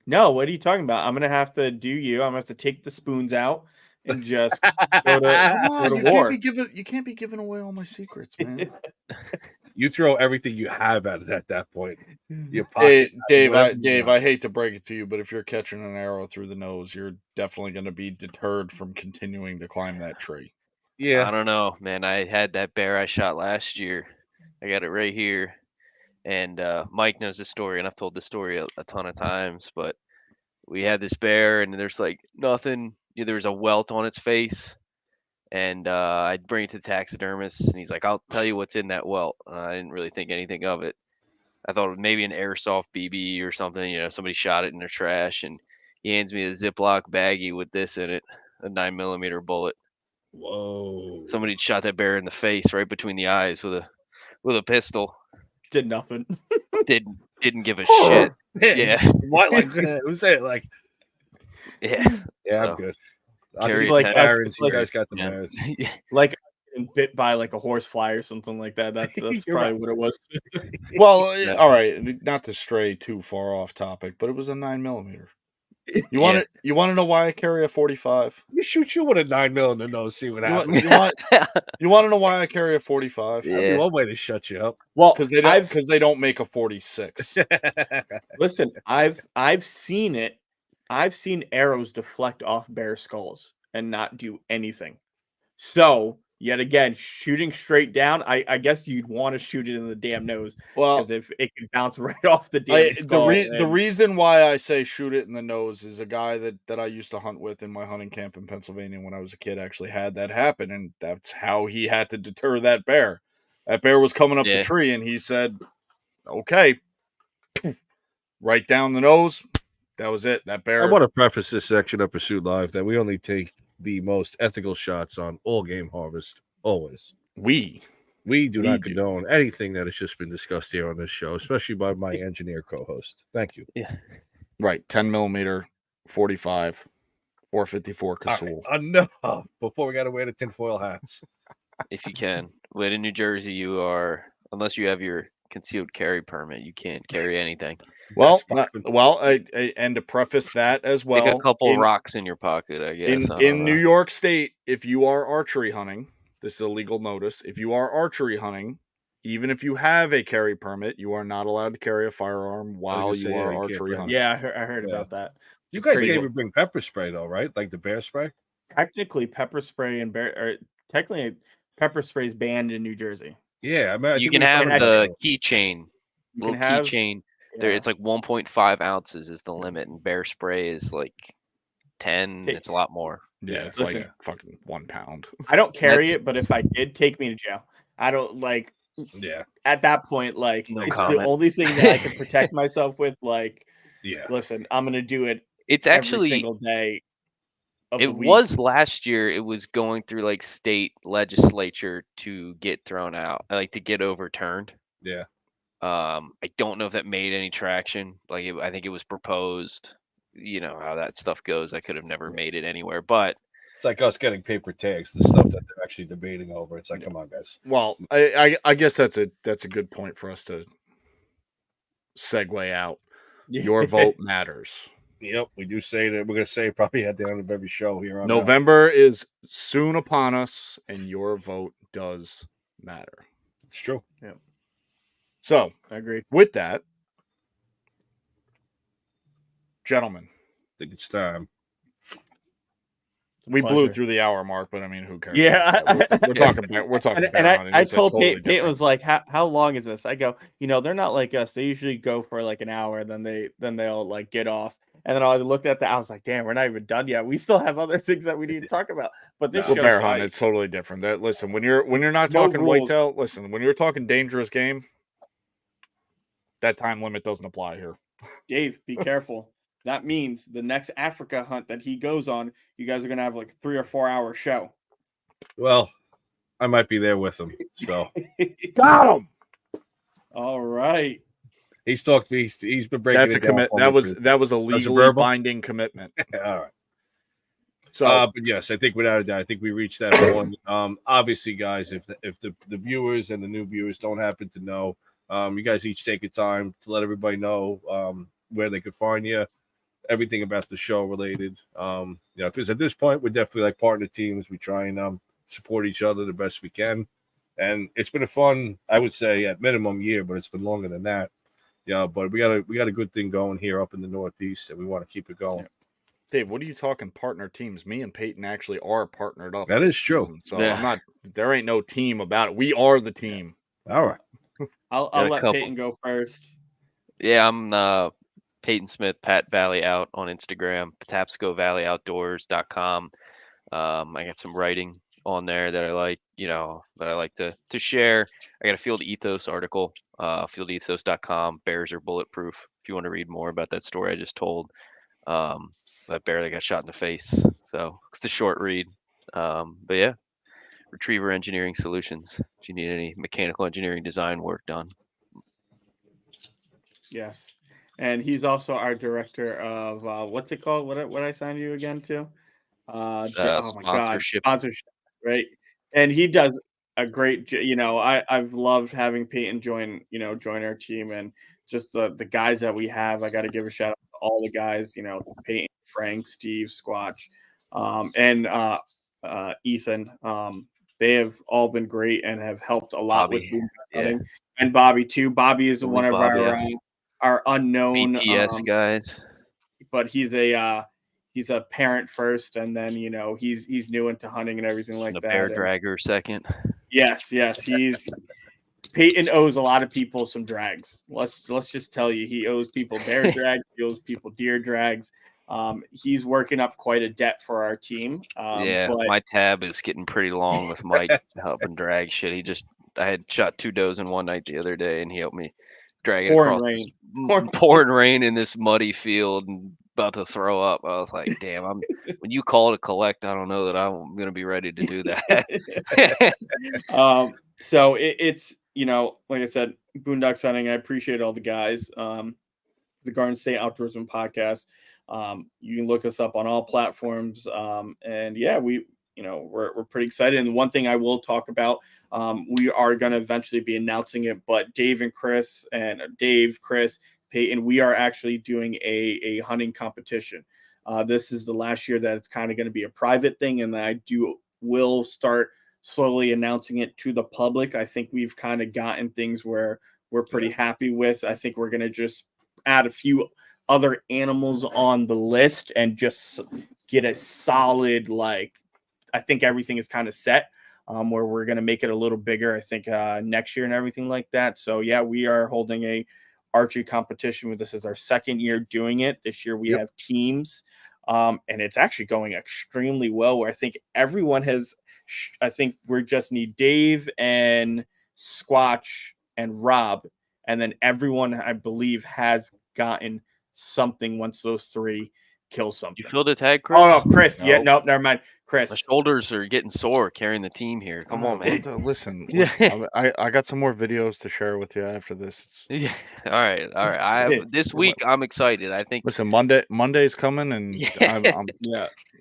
no, what are you talking about? I'm going to have to do I'm going to have to take the spoons out and just go Come on, to war. you can't be giving away all my secrets, man. You throw everything you have at it at that point. Your Hey, pocket, Dave, whatever you Dave, got. I hate to break it to you, but if you're catching an arrow through the nose, you're definitely going to be deterred from continuing to climb that tree. I Yeah. don't know, man. I had that bear I shot last year. I got it right here. And Mike knows the story, and I've told the story a ton of times. But we had this bear, and there's like nothing. There was a welt on its face, and I'd bring it to the taxidermist, and he's like, "I'll tell you what's in that welt." I didn't really think anything of it. I thought it was maybe an airsoft BB or something. Somebody shot it in their trash, and he hands me a Ziploc baggie with this in it, a 9mm bullet. Whoa. Somebody shot that bear in the face, right between the eyes, with a pistol. Did nothing. Didn't give a shit. Yeah. What? Like, who said it? Like, Yeah. yeah, I'm So, good. carry It's a like tent. parents. You Listen, guys got the yeah. bears. Like bit by like a horse fly or something like that. That's You're probably right. what it was. Well, Yeah. all right, not to stray too far off topic, but it was a 9mm. You want to You want to know why I carry a 45? You shoot you with a 9mm in the nose, see what You want, happens. you want to know why I carry a 45? Yeah. That'd be one way to shut you up. Well, Because they don't make a 46. listen, I've seen it. I've seen arrows deflect off bear skulls and not do anything. So, yet again, shooting straight down, I guess you'd want to shoot it in the damn nose. Well, because if it could bounce right off the damn skull. the reason why I say shoot it in the nose is a guy that I used to hunt with in my hunting camp in Pennsylvania when I was a kid actually had that happen, and that's how he had to deter that bear. That bear was coming up the tree, and he said, "Okay, right down the nose." That was it. That bear. I want to preface this section of Pursuit Live that we only take the most ethical shots on all game harvest. Always. We do not condone anything that has just been discussed here on this show, especially by my engineer co-host. Thank you. Yeah. Right. 10mm, 45, 454 Casull. Enough before we got to wear the tinfoil hats. If you can. But in New Jersey, you are, unless you have your concealed carry permit, you can't carry anything. Well, and to preface that as well, take a couple rocks in your pocket, I guess. In New York State, if you are archery hunting, this is a legal notice. If you are archery hunting, even if you have a carry permit, you are not allowed to carry a firearm while you are archery hunting. Yeah, I heard about that. You guys can't even bring pepper spray though, right? Like the bear spray. Technically, pepper spray and technically pepper spray is banned in New Jersey. Yeah, I mean, you can have the keychain. Little keychain. There, it's like 1.5 ounces is the limit, and bear spray is like 10. It's a lot more. Yeah, it's like fucking 1 pound. I don't carry it, but if I did, take me to jail. I don't like. Yeah. At that point, like no it's comment. the only thing that I can protect myself with. Like, yeah. Listen, I'm gonna do it. It's actually every single day. It was last year. It was going through like state legislature to get thrown out, like to get overturned. Yeah. I don't know if that made any traction. Like, I think it was proposed. You know how that stuff goes. I could have never made it anywhere, but it's like us getting paper tags, the stuff that they're actually debating over. It's like, come on, guys. Well, I guess that's a good point for us to segue out. Your vote matters. Yep, we do say that. We're going to say it probably at the end of every show here. On November is soon upon us, and your vote does matter. It's true. Yeah. So, I agree. With that, gentlemen, I think it's time. We blew through the hour mark, but I mean, who cares? Yeah, we're talking. We're talking. And I told Peyton was like, "How long is this?" I go, they're not like us. They usually go for like an hour, then they'll like get off. And then I looked at that. I was like, "Damn, we're not even done yet. We still have other things that we need to talk about." But this show, bear hunt, it's totally different. Listen, when you're not talking whitetail, listen, when you're talking dangerous game, that time limit doesn't apply here. Dave, be careful. That means the next Africa hunt that he goes on, you guys are gonna have like 3 or 4 hour show. Well, I might be there with him. So got him. All right. He's talked. He's been breaking. That's a commit. That was a legally binding commitment. All right. So, but yes, I think without a doubt, I think we reached that point. Obviously, guys, if the viewers and the new viewers don't happen to know, you guys each take a time to let everybody know where they could find you. everything about the show related. Because at this point we're definitely like partner teams. We try and support each other the best we can, and it's been a fun, I would say, at minimum year, but it's been longer than that. Yeah, but we got a good thing going here up in the Northeast, and we want to keep it going. Dave, what are you talking partner teams? Me and Peyton actually are partnered up. That this is true. season, so I'm not. There ain't no team about it. We are the team. All right. I'll let Peyton go first. Yeah, I'm Peyton Smith, Pat Valley Out on Instagram, patapscovalley.outdoors.com. I got some writing on there that I like, that I like to share. I got a Field Ethos article, fieldethos.com. Bears are bulletproof. If you want to read more about that story I just told, that bear that got shot in the face. So it's a short read. But yeah, Retriever Engineering Solutions. If you need any mechanical engineering design work done. Yes. And he's also our director of what's it called? What I signed you again to? Oh my God, sponsorship, right? And he does a great. I've loved having Peyton join our team, and just the guys that we have. I got to give a shout out to all the guys. Peyton, Frank, Steve, Squatch, and Ethan. They have all been great and have helped a lot with boom hunting, and Bobby too. Bobby is one of our unknown BTS guys, but he's a parent first, and then he's new into hunting and everything like the that. Bear dragger second. Yes, Peyton owes a lot of people some drags. Let's just tell you, he owes people bear drags, he owes people deer drags. He's working up quite a debt for our team. But my tab is getting pretty long with Mike helping drag shit. I had shot 2 does in one night the other day, and he helped me drag it across pouring rain in this muddy field and about to throw up. I was like, damn, when you call to collect, I don't know that I'm going to be ready to do that. So it's, like I said, Boondocks Hunting. I appreciate all the guys. The Garden State Outdoorsman podcast. You can look us up on all platforms. And yeah, we're pretty excited. And one thing I will talk about, we are going to eventually be announcing it, but Dave, Chris, Peyton, we are actually doing a hunting competition. This is the last year that it's kind of going to be a private thing, and will start slowly announcing it to the public. I think we've kind of gotten things where we're pretty happy with. I think we're going to just add a few other animals on the list and just get a solid, I think everything is kind of set, where we're going to make it a little bigger, I think, next year and everything like that. So yeah, we are holding a archery competition. This is our second year doing it. This year we have teams, and it's actually going extremely well, where I think everyone I think we just need Dave and Squatch and Rob, and then everyone, I believe, has gotten something once those three kill something. You filled a tag, Chris? Oh, no, Chris. Nope. Yeah, no, never mind. Chris. My shoulders are getting sore carrying the team here. Come on, man. Listen, I got some more videos to share with you after this. Yeah. All right. This week I'm excited. I think. Listen, Monday's coming, and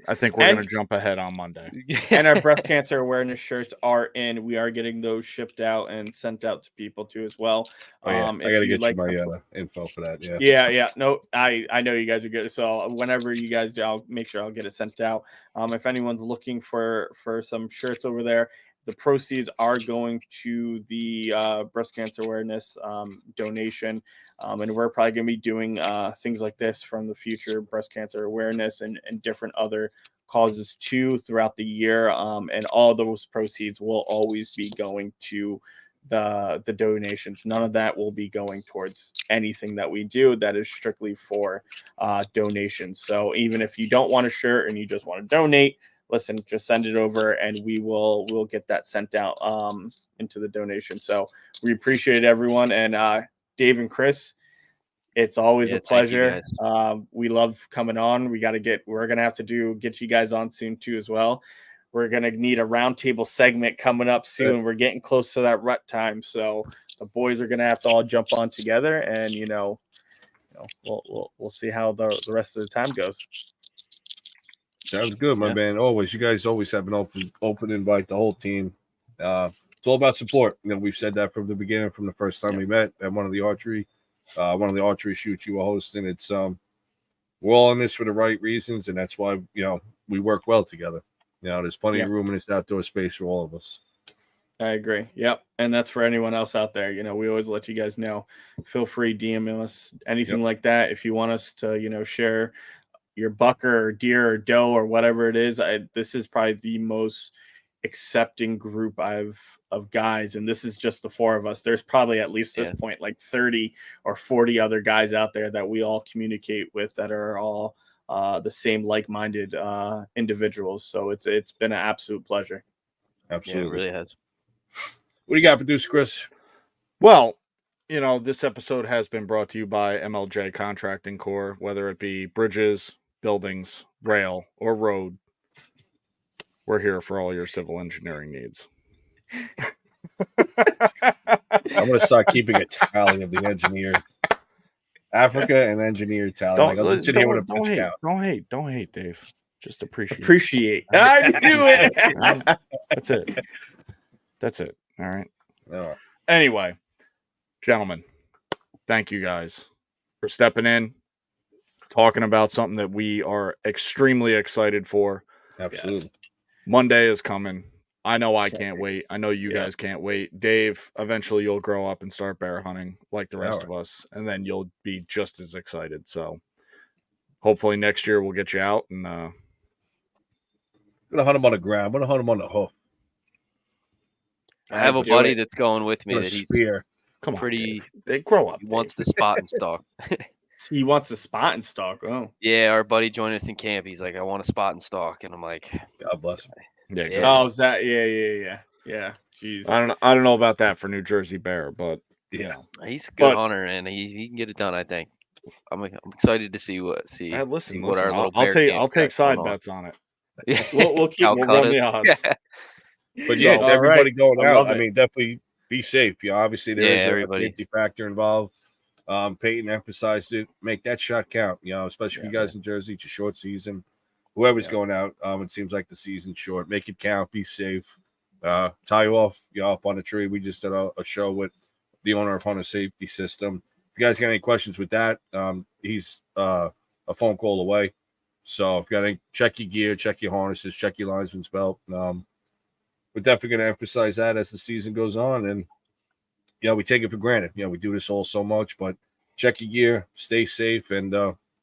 I think we're going to jump ahead on Monday. And our breast cancer awareness shirts are in. We are getting those shipped out and sent out to people too as well. I got to get you my info for that. Yeah. No, I know you guys are good. So whenever you guys do, I'll make sure I'll get it sent out. If anyone's looking for some shirts over there, the proceeds are going to the breast cancer awareness donation. And we're probably going to be doing things like this from the future, breast cancer awareness and different other causes too throughout the year. And all those proceeds will always be going to the donations. None of that will be going towards anything that we do. That is strictly for donations. So even if you don't want a shirt and you just want to donate, listen, just send it over and we'll get that sent out into the donation. So we appreciate everyone. And Dave and Chris, it's always a pleasure. We love coming on. We're going to have to get you guys on soon too as well. We're going to need a roundtable segment coming up soon. We're getting close to that rut time. So the boys are going to have to all jump on together and, we'll see how the rest of the time goes. Sounds good, my man. You guys always have an open invite, the whole team. It's all about support. We've said that from the beginning, from the first time we met at one of the archery shoots you were hosting. It's we're we're all in this for the right reasons, and that's why we work well together. There's plenty of room in this outdoor space for all of us. I agree. Yep. And that's for anyone else out there. We always let you guys know. Feel free, DM us, anything like that. If you want us to, share your buck or deer or doe or whatever it is, this is probably the most accepting group of guys, and this is just the four of us. There's probably at least this point like 30 or 40 other guys out there that we all communicate with that are all the same like-minded individuals. So it's been an absolute pleasure. Absolutely. Yeah, it really has. What do you got, producer Chris? Well, this episode has been brought to you by MLJ Contracting Corps, whether it be bridges, buildings, rail, or road. We're here for all your civil engineering needs. I'm going to start keeping a tally of the engineer. Africa and engineer tally. I'll just sit here with a pitch count. Don't hate, Dave. Just appreciate. I knew it. That's it. All right. Anyway, gentlemen, thank you guys for stepping in, talking about something that we are extremely excited for. Absolutely. Yes. Monday is coming. I know I can't wait. I know you guys can't wait. Dave, eventually you'll grow up and start bear hunting like the rest of us, and then you'll be just as excited. So hopefully next year we'll get you out and I'm gonna hunt him on the ground. I'm gonna hunt him on the hoof. I have a buddy that's going with me that he's pretty. They grow up. He wants to spot and stalk. He wants to spot and stalk. Oh, yeah, our buddy joined us in camp. He's like, I want to spot and stalk, and I'm like, God bless him. Yeah. Oh, is that? Yeah. Jeez. I don't know about that for New Jersey bear, but he's a good hunter and he can get it done. I think. I'm excited to see what our little. I'll take side bets on it. Yeah. We'll run the odds. But yeah, to everybody going out, I mean, definitely be safe. Obviously there is a safety factor involved. Peyton emphasized it. Make that shot count. Especially for you guys in Jersey. It's a short season. Whoever's going out, it seems like the season's short. Make it count. Be safe. Tie you off. Up on a tree. We just did a show with the owner of Hunter Safety System. If you guys got any questions with that, he's a phone call away. So if you got any, check your gear, check your harnesses, check your linesman's belt. We're definitely going to emphasize that as the season goes on. And, we take it for granted. We do this all so much, but check your gear, stay safe, and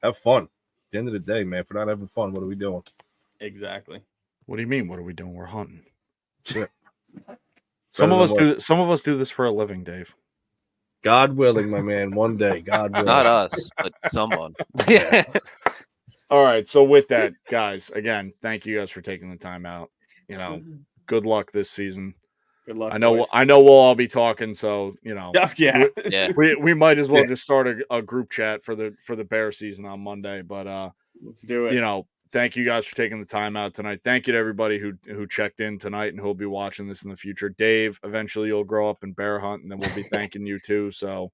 have fun. At the end of the day, man, if we're not having fun, what are we doing? Exactly. What do you mean? What are we doing? We're hunting. Yeah. Some of us do this for a living, Dave. God willing, my man, one day. God willing. Not us, but someone. All right. So with that, guys, again, thank you guys for taking the time out. Good luck this season. Good luck. I know we'll all be talking, so we might as well just start a group chat for the bear season on Monday. But let's do it. Thank you guys for taking the time out tonight. Thank you to everybody who checked in tonight and who'll be watching this in the future. Dave, eventually you'll grow up and bear hunt, and then we'll be thanking you too. So,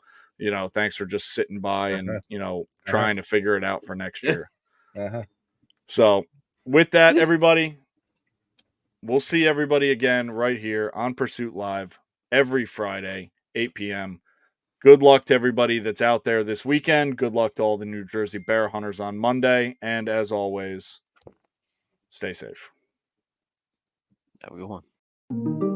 thanks for just sitting by and trying to figure it out for next year. So, with that, everybody, we'll see everybody again right here on Pursuit Live every Friday, 8 p.m. Good luck to everybody that's out there this weekend. Good luck to all the New Jersey bear hunters on Monday. And as always, stay safe. Have a good one.